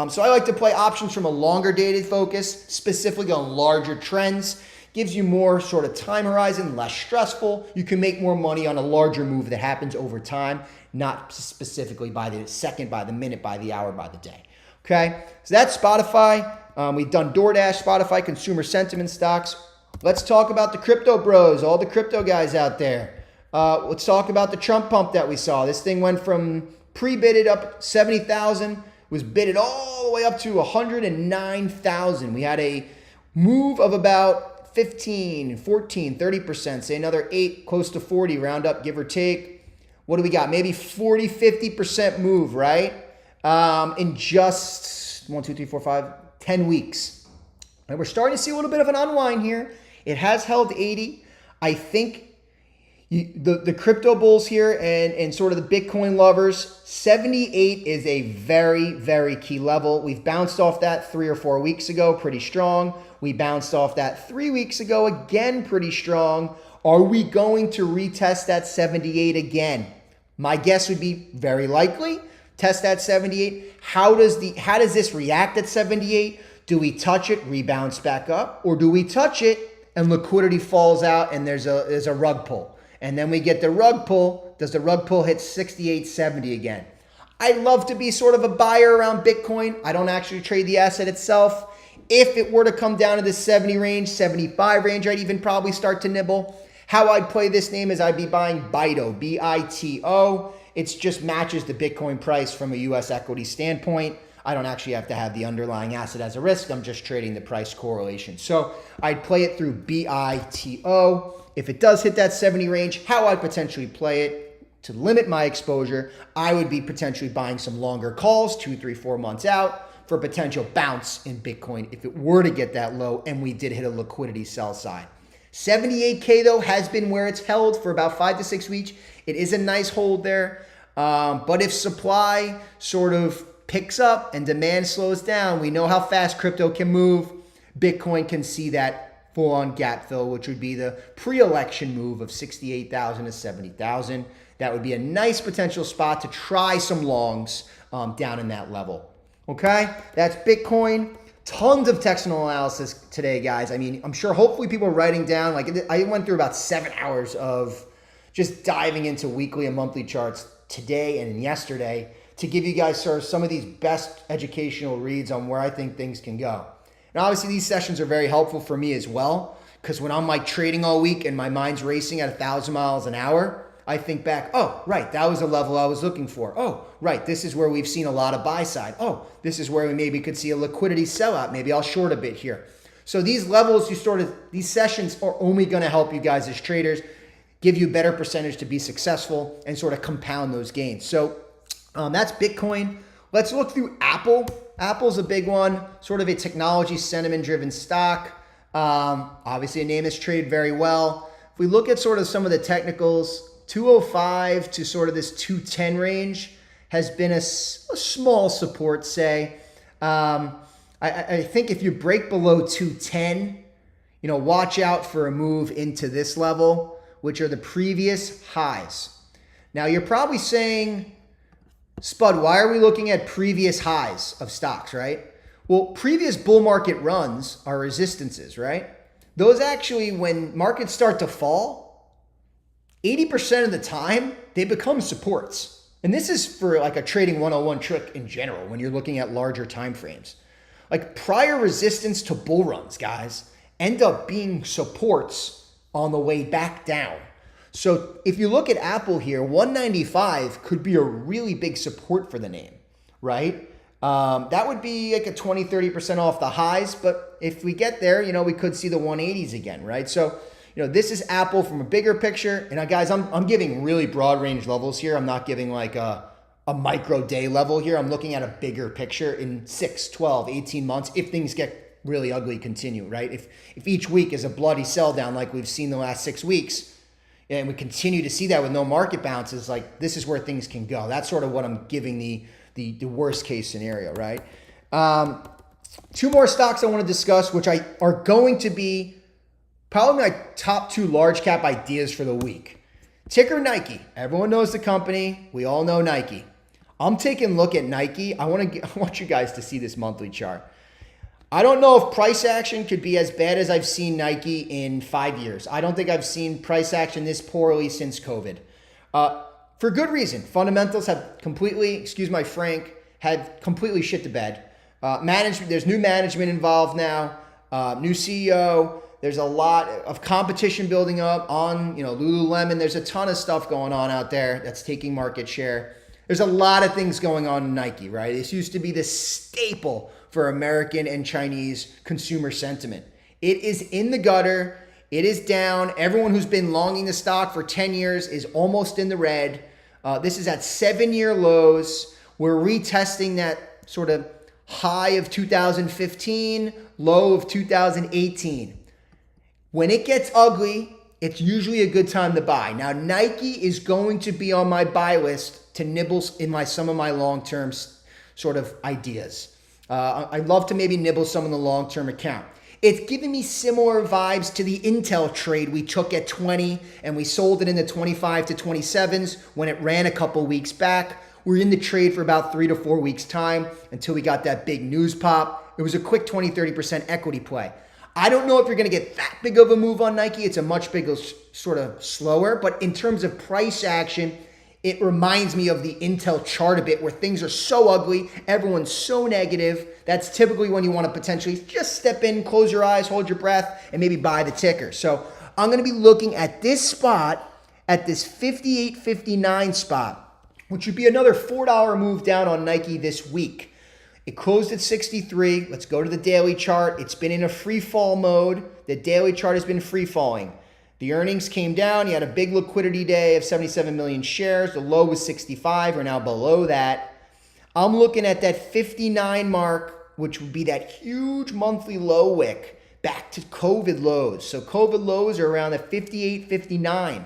So I like to play options from a longer dated focus, specifically on larger trends. Gives you more sort of time horizon, less stressful. You can make more money on a larger move that happens over time, not specifically by the second, by the minute, by the hour, by the day. Okay, so that's Spotify. We've done DoorDash, Spotify, consumer sentiment stocks. Let's talk about the crypto bros, all the crypto guys out there. Let's talk about the Trump pump that we saw. This thing went from pre-bidded up 70,000, was bidded all the way up to 109,000. We had a move of about 15, 14, 30%, say another 8, close to 40, round up, give or take. What do we got? Maybe 40, 50% move, right? In just 10 weeks. And we're starting to see a little bit of an unwind here. It has held 80. I think the crypto bulls here and sort of the Bitcoin lovers, 78 is a very, very key level. We've bounced off that 3 or 4 weeks ago, pretty strong. We bounced off that 3 weeks ago, again, pretty strong. Are we going to retest that 78 again? My guess would be very likely. Test that 78. How does this react at 78? Do we touch it, rebounds back up, or do we touch it and liquidity falls out and there's a rug pull? And then we get the rug pull. Does the rug pull hit 68, 70 again? I love to be sort of a buyer around Bitcoin. I don't actually trade the asset itself. If it were to come down to the 70 range, 75 range, I'd even probably start to nibble. How I'd play this name is I'd be buying BITO, B-I-T-O. It just matches the Bitcoin price from a U.S. equity standpoint. I don't actually have to have the underlying asset as a risk. I'm just trading the price correlation. So I'd play it through BITO. If it does hit that 70 range, how I'd potentially play it to limit my exposure, I would be potentially buying some longer calls, 2, 3, 4 months out for a potential bounce in Bitcoin if it were to get that low and we did hit a liquidity sell side. 78K though has been where it's held for about 5 to 6 weeks. It is a nice hold there. But if supply sort of picks up and demand slows down, we know how fast crypto can move. Bitcoin can see that full-on gap fill, which would be the pre-election move of 68,000 to 70,000. That would be a nice potential spot to try some longs down in that level. Okay, that's Bitcoin. Tons of technical analysis today, guys. I mean, I'm sure hopefully people are writing down. Like I went through about 7 hours of just diving into weekly and monthly charts today and yesterday to give you guys sort of some of these best educational reads on where I think things can go. And obviously these sessions are very helpful for me as well, because when I'm like trading all week and my mind's racing at 1,000 miles an hour, I think back, oh, right, that was a level I was looking for. Oh, right, this is where we've seen a lot of buy side. Oh, this is where we maybe could see a liquidity sellout. Maybe I'll short a bit here. So these levels, these sessions are only going to help you guys as traders, give you better percentage to be successful and sort of compound those gains. So that's Bitcoin. Let's look through Apple. Apple's a big one, sort of a technology sentiment-driven stock. Obviously, a name that's traded very well. If we look at sort of some of the technicals, 205 to sort of this 210 range has been a small support, say. I think if you break below 210, watch out for a move into this level, which are the previous highs. Now, you're probably saying, Spud, why are we looking at previous highs of stocks, right? Well, previous bull market runs are resistances, right? Those actually, when markets start to fall, 80% of the time, they become supports. And this is for like a trading 101 trick in general when you're looking at larger time frames. Like prior resistance to bull runs, guys, end up being supports on the way back down. So if you look at Apple here, 195 could be a really big support for the name, right? That would be like a 20, 30% off the highs. But if we get there, we could see the 180s again, right? So, this is Apple from a bigger picture. And guys, I'm giving really broad range levels here. I'm not giving like a a micro day level here. I'm looking at a bigger picture in 6, 12, 18 months if things get really ugly continue, right? If each week is a bloody sell down like we've seen the last 6 weeks, and we continue to see that with no market bounces, like this is where things can go. That's sort of what I'm giving the worst case scenario, right? Two more stocks I want to discuss, which are going to be probably my top 2 large cap ideas for the week. Ticker Nike. Everyone knows the company. We all know Nike. I'm taking a look at Nike. I want you guys to see this monthly chart. I don't know if price action could be as bad as I've seen Nike in 5 years. I don't think I've seen price action this poorly since COVID. For good reason. Fundamentals have completely, excuse my Frank, had completely shit the bed. Management, there's new management involved now, new CEO. There's a lot of competition building up on, Lululemon. There's a ton of stuff going on out there that's taking market share. There's a lot of things going on in Nike, right? This used to be the staple for American and Chinese consumer sentiment. It is in the gutter. It is down. Everyone who's been longing the stock for 10 years is almost in the red. This is at 7-year lows. We're retesting that sort of high of 2015, low of 2018. When it gets ugly, it's usually a good time to buy. Now, Nike is going to be on my buy list to nibble in some of my long-term sort of ideas. I'd love to maybe nibble some in the long-term account. It's giving me similar vibes to the Intel trade we took at 20 and we sold it in the 25 to 27s when it ran a couple weeks back. We're in the trade for about 3 to 4 weeks time until we got that big news pop. It was a quick 20, 30% equity play. I don't know if you're going to get that big of a move on Nike. It's a much bigger, sort of slower, but in terms of price action, it reminds me of the Intel chart a bit where things are so ugly, everyone's so negative. That's typically when you want to potentially just step in, close your eyes, hold your breath, and maybe buy the ticker. So I'm going to be looking at this spot, at this 58.59 spot, which would be another $4 move down on Nike this week. It closed at 63. Let's go to the daily chart. It's been in a free fall mode. The daily chart has been free falling. The earnings came down. You had a big liquidity day of 77 million shares. The low was 65. We're now below that. I'm looking at that 59 mark, which would be that huge monthly low wick back to COVID lows. So COVID lows are around the 58, 59.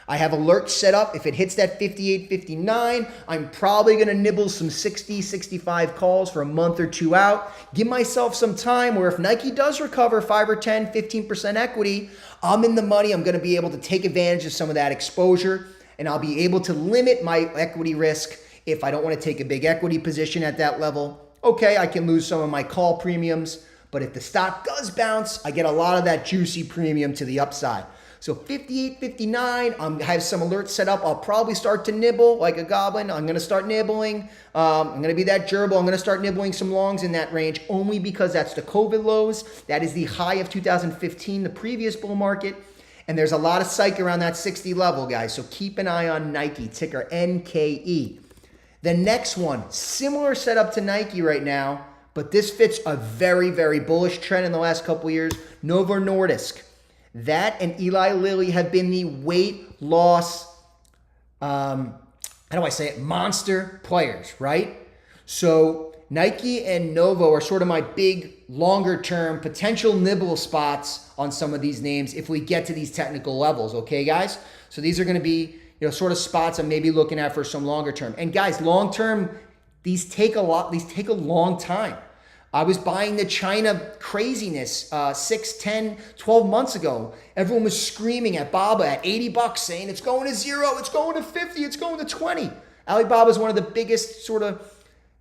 I have alerts set up. If it hits that 58, 59, I'm probably going to nibble some 60, 65 calls for a month or two out. Give myself some time where if Nike does recover 5 or 10, 15% equity, I'm in the money. I'm going to be able to take advantage of some of that exposure, and I'll be able to limit my equity risk if I don't want to take a big equity position at that level. Okay, I can lose some of my call premiums, but if the stock does bounce, I get a lot of that juicy premium to the upside. So 58, 59, I have some alerts set up. I'll probably start to nibble like a goblin. I'm going to start nibbling. I'm going to be that gerbil. I'm going to start nibbling some longs in that range only because that's the COVID lows. That is the high of 2015, the previous bull market. And there's a lot of psych around that 60 level, guys. So keep an eye on Nike, ticker NKE. The next one, similar setup to Nike right now, but this fits a very, very bullish trend in the last couple of years. Novo Nordisk. That and Eli Lilly have been the weight loss, monster players, right? So Nike and Novo are sort of my big, longer term potential nibble spots on some of these names if we get to these technical levels, okay, guys? So these are going to be, sort of spots I'm maybe looking at for some longer term. And guys, long term, these take a long time. I was buying the China craziness 6, 10, 12 months ago. Everyone was screaming at Baba at $80 saying it's going to 0, it's going to 50, it's going to 20. Alibaba is one of the biggest sort of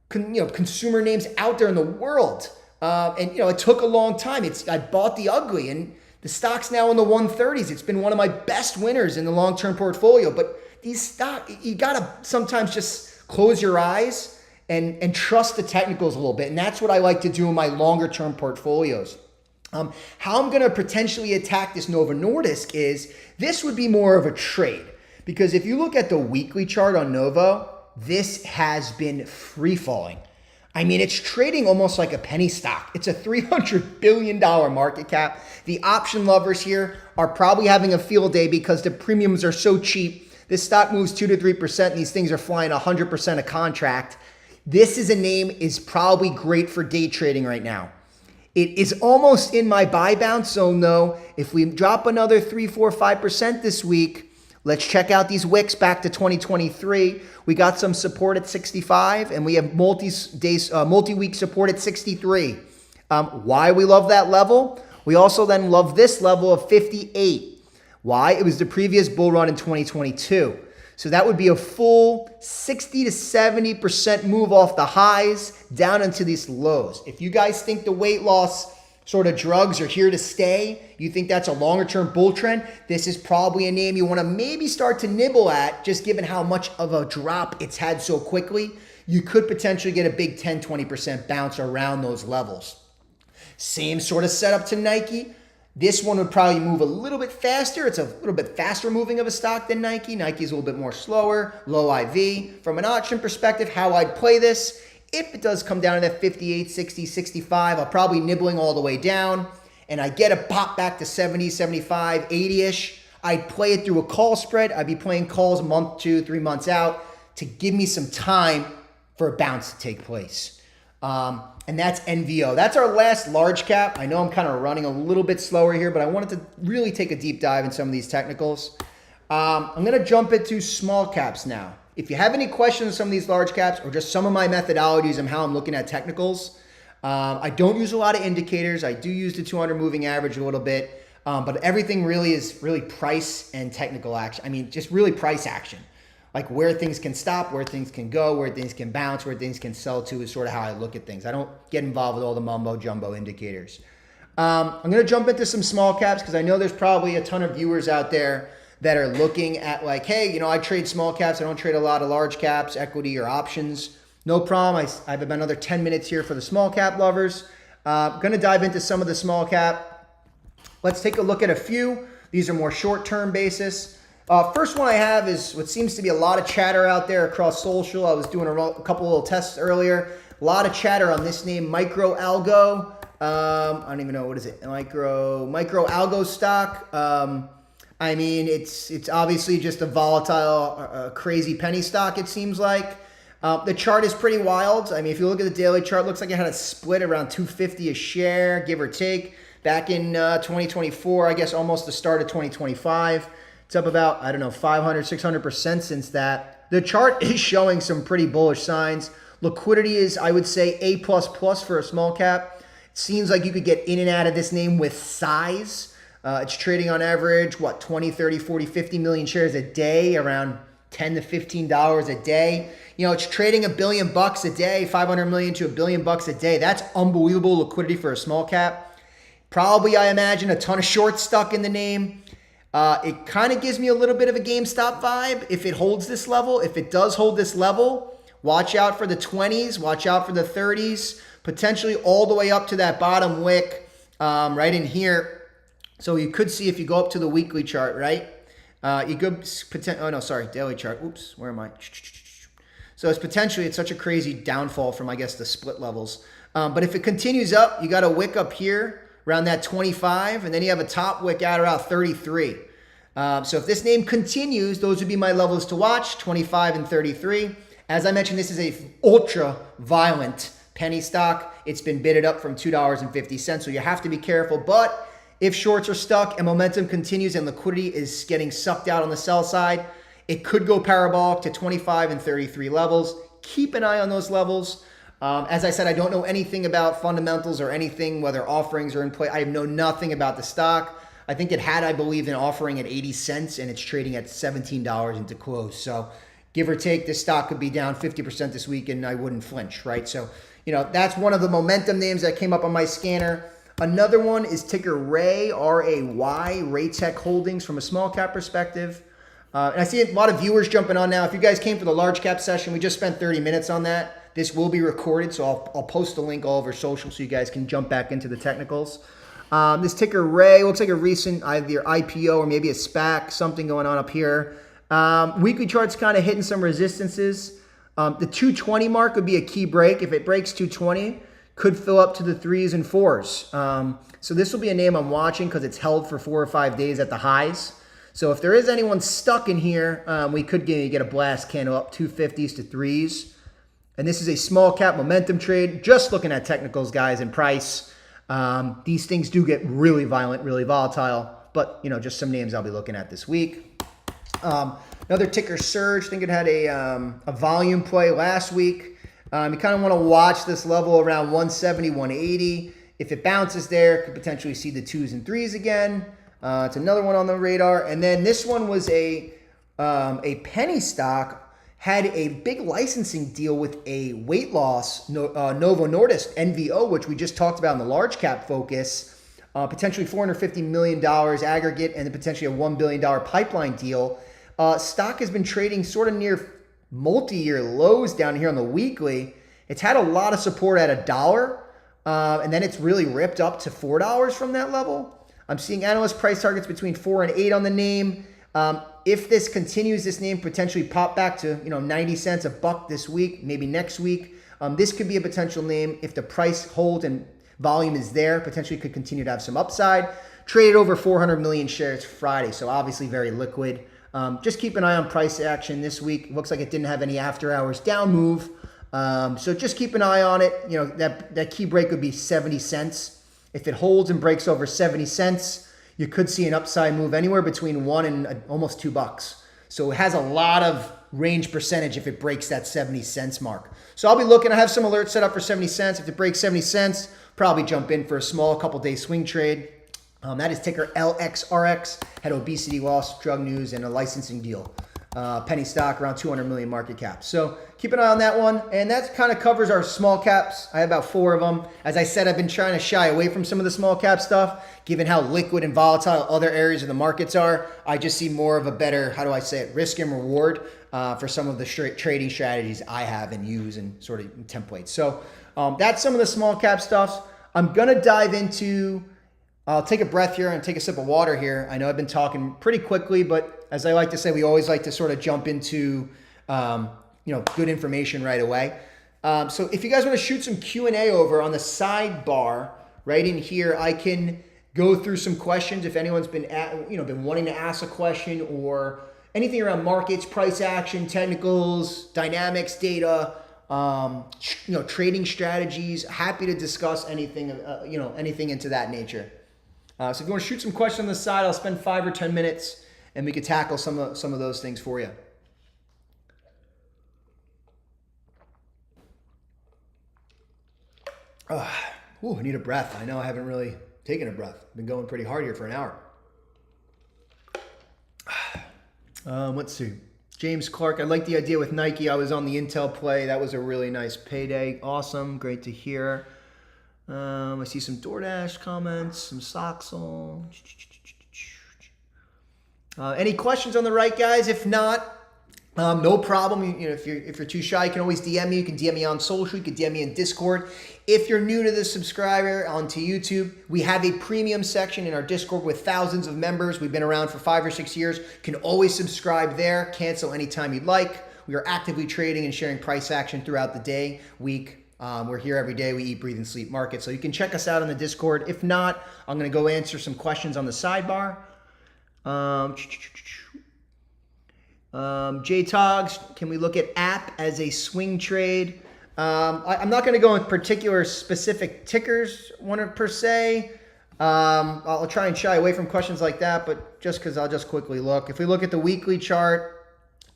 consumer names out there in the world. It took a long time. I bought the ugly and the stock's now in the 130s. It's been one of my best winners in the long-term portfolio. But these stocks, you got to sometimes just close your eyes and trust the technicals a little bit. And that's what I like to do in my longer term portfolios. How I'm going to potentially attack this Novo Nordisk is this would be more of a trade. Because if you look at the weekly chart on Novo, this has been free falling. I mean, it's trading almost like a penny stock. It's a $300 billion market cap. The option lovers here are probably having a field day because the premiums are so cheap This stock moves 2 to 3%, and these things are flying 100% a contract. This is a name is probably great for day trading right now. It is almost in my buy bounce zone though. If we drop another 3, 4, 5% this week, let's check out these wicks back to 2023. We got some support at 65 and we have multi-week support at 63. Why we love that level? We also then love this level of 58. Why? It was the previous bull run in 2022. So that would be a full 60 to 70% move off the highs down into these lows. If you guys think the weight loss sort of drugs are here to stay, you think that's a longer term bull trend, this is probably a name you want to maybe start to nibble at, just given how much of a drop it's had so quickly. You could potentially get a big 10, 20% bounce around those levels. Same sort of setup to Nike. This one would probably move a little bit faster. It's a little bit faster moving of a stock than Nike. Nike's a little bit more slower, low IV. From an option perspective, how I'd play this, if it does come down to that 58, 60, 65, I'll probably nibbling all the way down, and I get a pop back to 70, 75, 80-ish. I'd play it through a call spread. I'd be playing calls a month, 2, 3 months out to give me some time for a bounce to take place. And that's NVO. That's our last large cap. I know I'm kind of running a little bit slower here, but I wanted to really take a deep dive in some of these technicals. I'm going to jump into small caps now. If you have any questions on some of these large caps or just some of my methodologies and how I'm looking at technicals, I don't use a lot of indicators. I do use the 200 moving average a little bit, but everything really is really price and technical action. I mean, just really price action. Like where things can stop, where things can go, where things can bounce, where things can sell to is sort of how I look at things. I don't get involved with all the mumbo jumbo indicators. I'm going to jump into some small caps because I know there's probably a ton of viewers out there that are looking at like, hey, you know, I trade small caps. I don't trade a lot of large caps, equity or options. No problem. I have about another 10 minutes here for the small cap lovers. Going to dive into some of the small cap. Let's take a look at a few. These are more short-term basis. First one I have is what seems to be a lot of chatter out there across social. I was doing a couple little tests earlier. A lot of chatter on this name, Micro Algo. I don't even know, what is it? Micro Algo stock. I mean, it's obviously just a volatile, crazy penny stock, it seems like. The chart is pretty wild. I mean, if you look at the daily chart, it looks like it had a split around 250 a share, give or take, back in 2024, I guess almost the start of 2025. It's up about, I don't know, 500, 600% since that. The chart is showing some pretty bullish signs. Liquidity is, I would say, A++ for a small cap. It seems like you could get in and out of this name with size. It's trading on average, what, 20, 30, 40, 50 million shares a day, around $10 to $15 a day. You know, it's trading $1 billion a day, 500 million to $1 billion a day. That's unbelievable liquidity for a small cap. Probably, I imagine, a ton of shorts stuck in the name. It kind of gives me a little bit of a GameStop vibe if it holds this level. If it does hold this level, watch out for the 20s, watch out for the 30s, potentially all the way up to that bottom wick right in here. So you could see if you go up to the weekly chart, right? You could, daily chart. Oops, where am I? So it's such a crazy downfall from, I guess, the split levels. But if it continues up, you got a wick up here around that 25, and then you have a top wick out around 33. So if this name continues, those would be my levels to watch, 25 and 33. As I mentioned, this is a ultra violent penny stock. It's been bidded up from $2.50, so you have to be careful. But if shorts are stuck and momentum continues and liquidity is getting sucked out on the sell side, it could go parabolic to 25 and 33 levels. Keep an eye on those levels. As I said, I don't know anything about fundamentals or anything, whether offerings are in play. I know nothing about the stock. I think it had, I believe, an offering at 80 cents, and it's trading at $17 into close. So give or take, this stock could be down 50% this week, and I wouldn't flinch, right? So, you know, that's one of the momentum names that came up on my scanner. Another one is ticker RAY, R-A-Y, Raytech Holdings from a small cap perspective. And I see a lot of viewers jumping on now. If you guys came for the large cap session, we just spent 30 minutes on that. This will be recorded, so I'll post a link all over social so you guys can jump back into the technicals. This ticker RAY looks like a recent either IPO or maybe a SPAC, something going on up here. Weekly chart's kind of hitting some resistances. The 220 mark would be a key break. If it breaks 220, could fill up to the 3s and 4s. So this will be a name I'm watching because it's held for 4 or 5 days at the highs. So if there is anyone stuck in here, we could get a blast candle up 250s to 3s. And this is a small cap momentum trade. Just looking at technicals, guys, and price. These things do get really violent, really volatile. But, just some names I'll be looking at this week. Another ticker surge. I think it had a volume play last week. You kind of want to watch this level around 170, 180. If it bounces there, could potentially see the 2s and 3s again. It's another one on the radar. And then this one was a penny stock. Had a big licensing deal with a weight loss, Novo Nordisk, NVO, which we just talked about in the large cap focus. Potentially $450 million aggregate and then potentially a $1 billion pipeline deal. Stock has been trading sort of near multi-year lows down here on the weekly. It's had a lot of support at $1, and then it's really ripped up to $4 from that level. I'm seeing analyst price targets between 4 and 8 on the name. If this continues, this name potentially pop back to 90 cents, $1 this week, maybe next week. This could be a potential name if the price holds and volume is there. Potentially could continue to have some upside. Traded over 400 million shares Friday, so obviously very liquid. Just keep an eye on price action this week. Looks like it didn't have any after hours down move, so just keep an eye on it. That key break would be 70 cents. If it holds and breaks over 70 cents. You could see an upside move anywhere between $1 and almost $2. So it has a lot of range percentage if it breaks that 70 cents mark. So I'll be looking. I have some alerts set up for 70 cents. If it breaks 70 cents, probably jump in for a small couple-day swing trade. That is ticker LXRX. Had obesity loss, drug news, and a licensing deal. Penny stock, around 200 million market cap. So keep an eye on that one. And that kind of covers our small caps. I have about 4 of them. As I said, I've been trying to shy away from some of the small cap stuff, given how liquid and volatile other areas of the markets are. I just see more of a better, risk and reward for some of the trading strategies I have and use and sort of templates. So that's some of the small cap stuff. I'm going to dive into, I'll take a breath here and take a sip of water here. I know I've been talking pretty quickly, but as I like to say, we always like to sort of jump into, good information right away. So if you guys want to shoot some Q&A over on the sidebar right in here, I can go through some questions. If anyone's been wanting to ask a question or anything around markets, price action, technicals, dynamics, data, trading strategies, happy to discuss anything, anything into that nature. So if you want to shoot some questions on the side, I'll spend 5 or 10 minutes and we could tackle some of those things for you. I need a breath. I know I haven't really taken a breath. Been going pretty hard here for an hour. Let's see. James Clark, I like the idea with Nike. I was on the Intel play. That was a really nice payday. Awesome. Great to hear. I see some DoorDash comments, some Soxel. Any questions on the right, guys? If not, no problem. If you're too shy, you can always DM me. You can DM me on social. You can DM me in Discord. If you're new to the subscriber onto YouTube, we have a premium section in our Discord with thousands of members. We've been around for 5 or 6 years. You can always subscribe there. Cancel anytime you'd like. We are actively trading and sharing price action throughout the day, week. We're here every day. We eat, breathe, and sleep market. So you can check us out on the Discord. If not, I'm going to go answer some questions on the sidebar. J-Togs, can we look at app as a swing trade? I'm not going to go in particular specific tickers per se. I'll try and shy away from questions like that, but just because I'll just quickly look. If we look at the weekly chart,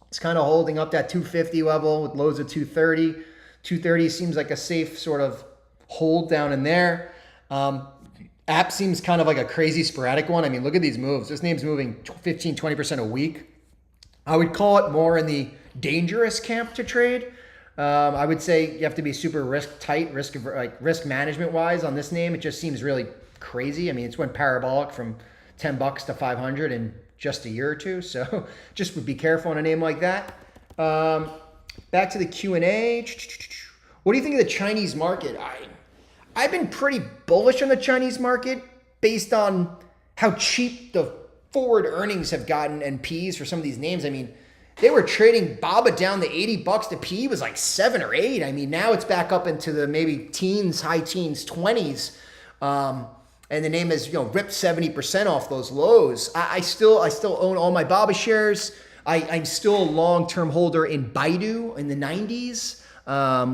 it's kind of holding up that 250 level with lows of 230. 230 seems like a safe sort of hold down in there. App seems kind of like a crazy sporadic one. I mean, look at these moves. This name's moving 15, 20% a week. I would call it more in the dangerous camp to trade. I would say you have to be super risk management wise on this name. It just seems really crazy. I mean, it's went parabolic from $10 to 500 in just a year or two. So just would be careful on a name like that. Back to the Q&A. What do you think of the Chinese market? I've been pretty bullish on the Chinese market based on how cheap the forward earnings have gotten and P's for some of these names. I mean, they were trading BABA down to $80. The P was like 7 or 8. I mean, now it's back up into the maybe teens, high teens, 20s. and the name has ripped 70% off those lows. I still own all my BABA shares. I'm still a long-term holder in Baidu in the 90s,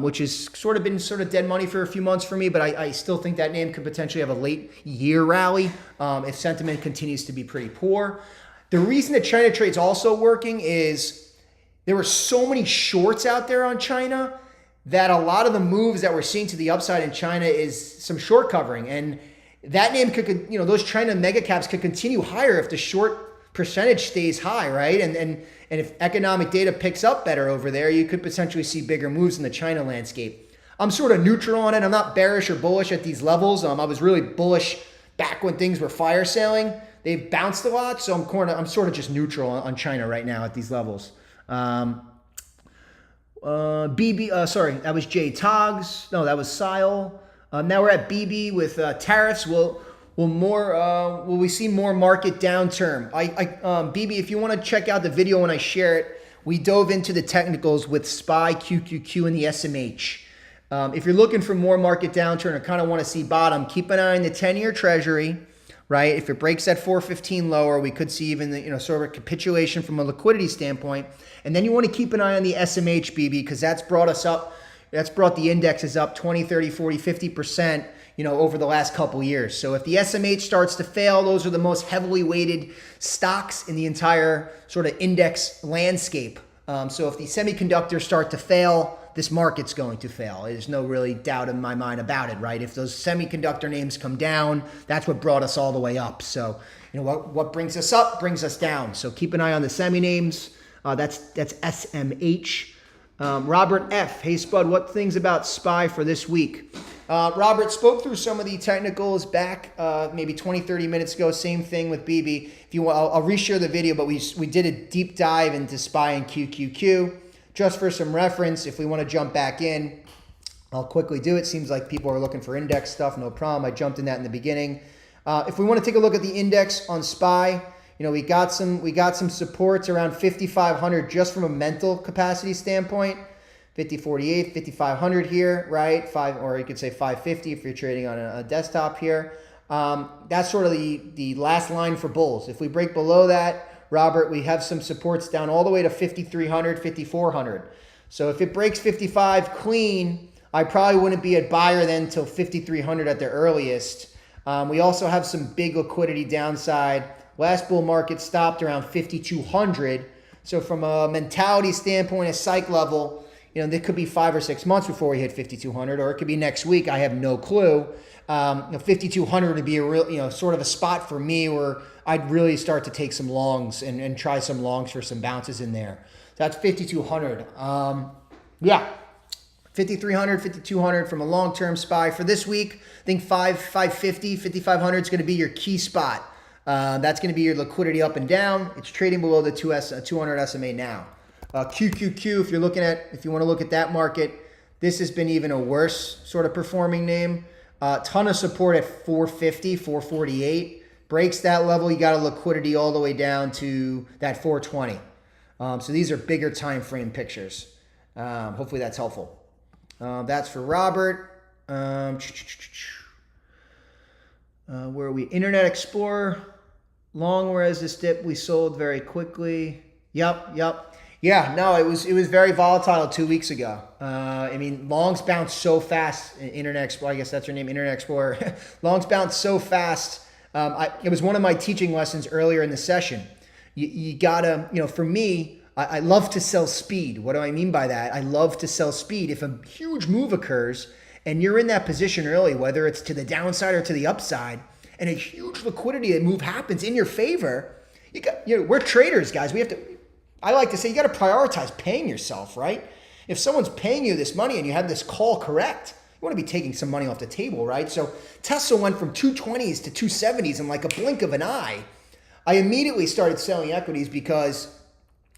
which has sort of been dead money for a few months for me, but I still think that name could potentially have a late year rally if sentiment continues to be pretty poor. The reason that China trade's also working is there were so many shorts out there on China that a lot of the moves that we're seeing to the upside in China is some short covering. And that name could, those China mega caps could continue higher if the short percentage stays high, right? And if economic data picks up better over there, you could potentially see bigger moves in the China landscape. I'm sort of neutral on it. I'm not bearish or bullish at these levels. I was really bullish back when things were fire sailing. They've bounced a lot, so I'm sort of just neutral on China right now at these levels. Sorry, that was Jay Togs. No, that was Sile. Now we're at BB with tariffs. Will we see more market downturn? BB, if you want to check out the video when I share it, we dove into the technicals with SPY, QQQ, and the SMH. If you're looking for more market downturn or kind of want to see bottom, keep an eye on the 10-year Treasury, right? If it breaks that 415 lower, we could see even sort of a capitulation from a liquidity standpoint. And then you want to keep an eye on the SMH, BB, because that's brought us up. That's brought the indexes up 20, 30, 40, 50%, over the last couple years. So if the SMH starts to fail, those are the most heavily weighted stocks in the entire sort of index landscape. So if the semiconductors start to fail, this market's going to fail. There's no really doubt in my mind about it, right? If those semiconductor names come down, that's what brought us all the way up. So, what brings us up brings us down. So keep an eye on the semi names. That's SMH. Robert F. Hey, Spud, what things about SPY for this week? Robert spoke through some of the technicals back maybe 20, 30 minutes ago. Same thing with BB. If you want, I'll reshare the video, but we did a deep dive into SPY and QQQ. Just for some reference, if we want to jump back in, I'll quickly do it. Seems like people are looking for index stuff, no problem. I jumped in that in the beginning. If we want to take a look at the index on SPY, we got some supports around 5,500 just from a mental capacity standpoint. 5048, 5,500 here, right? Or you could say 550 if you're trading on a desktop here. That's sort of the last line for bulls. If we break below that, Robert, we have some supports down all the way to 5,300, 5,400. So if it breaks 55 clean, I probably wouldn't be a buyer then till 5,300 at the earliest. We also have some big liquidity downside. Last bull market stopped around 5,200. So from a mentality standpoint, a psych level, there could be 5 or 6 months before we hit 5,200, or it could be next week. I have no clue. 5,200 would be a real, sort of a spot for me where I'd really start to take some longs and try some longs for some bounces in there. So that's 5,200. 5,300, 5,200 from a long-term SPY. For this week, I think 550, 5,500 is going to be your key spot. That's going to be your liquidity up and down. It's trading below the 200 SMA now. QQQ, if you want to look at that market, this has been even a worse sort of performing name. Ton of support at 450, 448. Breaks that level, you got a liquidity all the way down to that 420. So these are bigger time frame pictures. Hopefully that's helpful. That's for Robert. Where are we? Internet Explorer. Long whereas this dip we sold very quickly. Yep. Yeah, no, it was very volatile 2 weeks ago. Longs bounced so fast. Internet Explorer, I guess that's your name, Internet Explorer. Longs bounced so fast. It was one of my teaching lessons earlier in the session. You gotta, for me, I love to sell speed. What do I mean by that? I love to sell speed. If a huge move occurs and you're in that position early, whether it's to the downside or to the upside, and a huge liquidity move happens in your favor, we're traders, guys. I like to say you got to prioritize paying yourself, right? If someone's paying you this money and you have this call correct, you want to be taking some money off the table, right? So Tesla went from 220s to 270s in like a blink of an eye. I immediately started selling equities because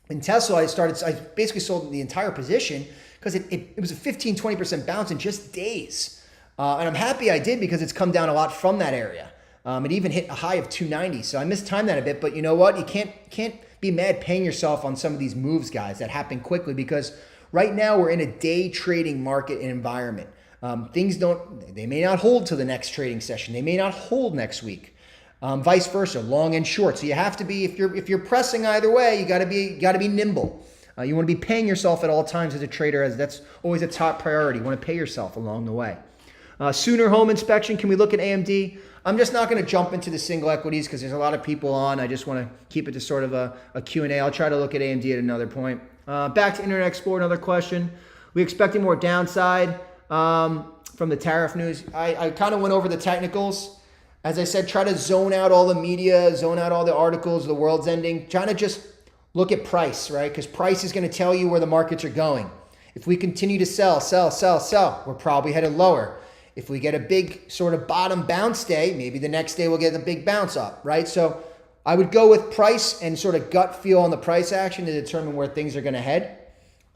in Tesla, I basically sold the entire position because it was a 15, 20% bounce in just days. And I'm happy I did because it's come down a lot from that area. It even hit a high of 290. So I mistimed that a bit, but you know what? You can't be mad paying yourself on some of these moves, guys, that happen quickly because right now we're in a day trading market and environment. They may not hold to the next trading session. They may not hold next week. Vice versa, long and short. So you have to be, if you're pressing either way, you got to be nimble. You want to be paying yourself at all times as a trader, as that's always a top priority. You want to pay yourself along the way. Sooner home inspection. Can we look at AMD? I'm just not going to jump into the single equities because there's a lot of people on. I just want to keep it to sort of a Q&A. I'll try to look at AMD at another point. Back to Internet Explorer, another question. We expecting more downside from the tariff news. I kind of went over the technicals. As I said, try to zone out all the media, zone out all the articles, the world's ending. Trying to just look at price, right? Because price is going to tell you where the markets are going. If we continue to sell, we're probably headed lower. If we get a big sort of bottom bounce day, maybe the next day we'll get a big bounce up, right? So I would go with price and sort of gut feel on the price action to determine where things are going to head.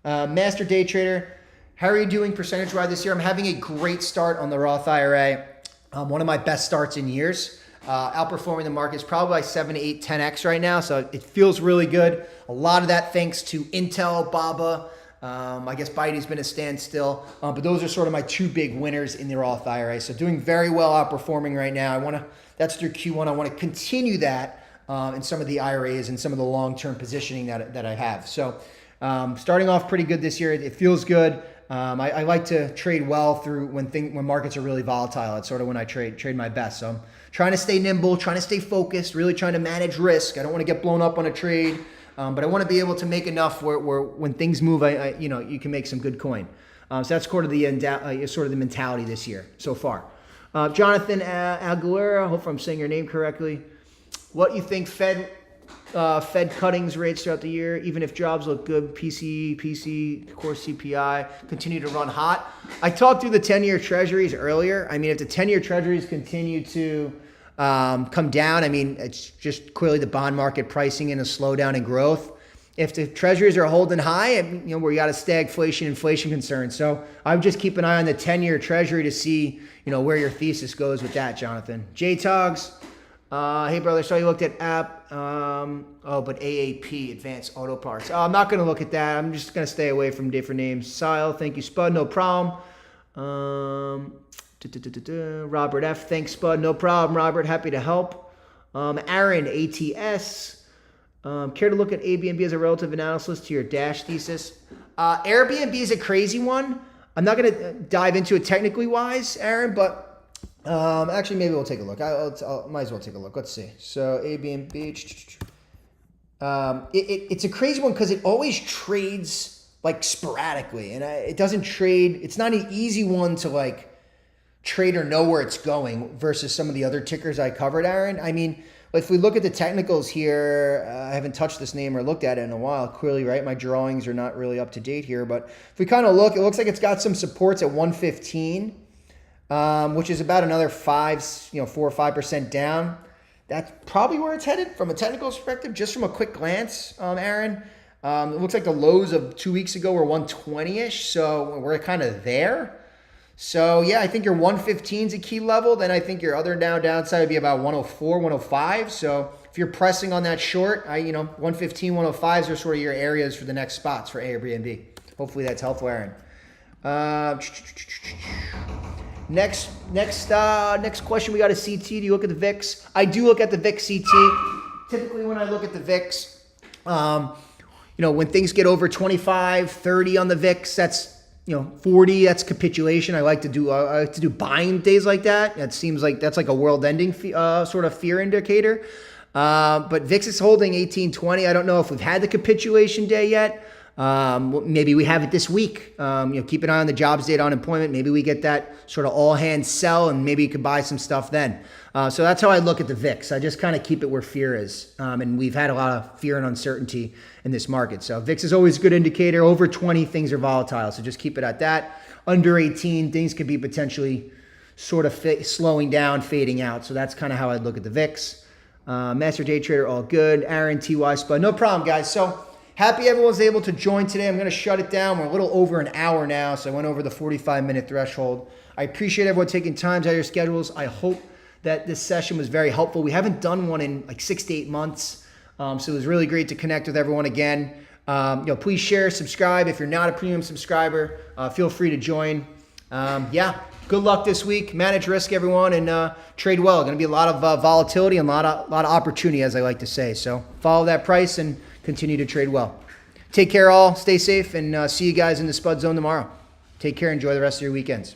Master day trader, how are you doing percentage-wise this year? I'm having a great start on the Roth IRA. One of my best starts in years. Outperforming the markets probably by 7, 8, 10x right now. So it feels really good. A lot of that thanks to Intel, BABA. I guess Bitey's been a standstill, but those are sort of my two big winners in the Roth IRA. So doing very well, outperforming right now. That's through Q1. I want to continue that in some of the IRAs and some of the long-term positioning that I have. So starting off pretty good this year. It feels good. I like to trade well through when markets are really volatile. It's sort of when I trade my best. So I'm trying to stay nimble, trying to stay focused, really trying to manage risk. I don't want to get blown up on a trade. But I want to be able to make enough where when things move, you can make some good coin. So that's sort of the mentality this year so far. Jonathan Aguilera, hope I'm saying your name correctly. What you think Fed cuttings rates throughout the year, even if jobs look good, PC, core CPI continue to run hot. I talked through the 10-year treasuries earlier. I mean, if the 10-year treasuries continue to come down. I mean, it's just clearly the bond market pricing in a slowdown in growth. If the treasuries are holding high, where you got a stagflation, inflation concern. So I would just keep an eye on the 10-year treasury to see, where your thesis goes with that, Jonathan. J Togs, hey brother, so you looked at but AAP, Advanced Auto Parts. I'm not going to look at that. I'm just going to stay away from different names. Sile, thank you, Spud, no problem. Robert F. Thanks, Spud. No problem, Robert. Happy to help. Aaron, ATS. Care to look at Airbnb as a relative analysis to your Dash thesis? Airbnb is a crazy one. I'm not going to dive into it technically wise, Aaron, but actually maybe we'll take a look. I might as well take a look. Let's see. So Airbnb. It's a crazy one because it always trades like sporadically, and it doesn't trade. It's not an easy one to trade or know where it's going versus some of the other tickers I covered, Aaron. I mean, if we look at the technicals here, I haven't touched this name or looked at it in a while. Clearly, right, my drawings are not really up to date here. But if we kind of look, it looks like it's got some supports at 115, which is about another 4 or 5% down. That's probably where it's headed from a technical perspective, just from a quick glance, Aaron. It looks like the lows of 2 weeks ago were 120-ish, so we're kind of there. So, yeah, I think your 115 is a key level. Then I think your other downside would be about 104, 105. So if you're pressing on that short, 115, 105s are sort of your areas for the next spots for Airbnb. Hopefully that's helpful, Aaron. Next question, we got a CT. Do you look at the VIX? I do look at the VIX CT. Typically when I look at the VIX, when things get over 25, 30 on the VIX, that's 40, that's capitulation. I like to do buying days like that. That seems like that's like a world-ending sort of fear indicator. But VIX is holding 1820. I don't know if we've had the capitulation day yet. Maybe we have it this week. Keep an eye on the jobs data, unemployment. Maybe we get that sort of all-hands sell, and maybe you could buy some stuff then. So that's how I look at the VIX. I just kind of keep it where fear is. And we've had a lot of fear and uncertainty in this market. So VIX is always a good indicator. Over 20, things are volatile. So just keep it at that. Under 18, things could be potentially sort of slowing down, fading out. So that's kind of how I look at the VIX. Master Day Trader, all good. Aaron, TY Spud, no problem, guys. So happy everyone's able to join today. I'm going to shut it down. We're a little over an hour now, so I went over the 45-minute threshold. I appreciate everyone taking time out of your schedules. I hope that this session was very helpful. We haven't done one in like 6 to 8 months, so it was really great to connect with everyone again. Please share, subscribe. If you're not a premium subscriber, feel free to join. Yeah, good luck this week. Manage risk, everyone, and trade well. Going to be a lot of volatility and a lot of opportunity, as I like to say. So follow that price and continue to trade well. Take care, all. Stay safe, and see you guys in the Spud Zone tomorrow. Take care. Enjoy the rest of your weekends.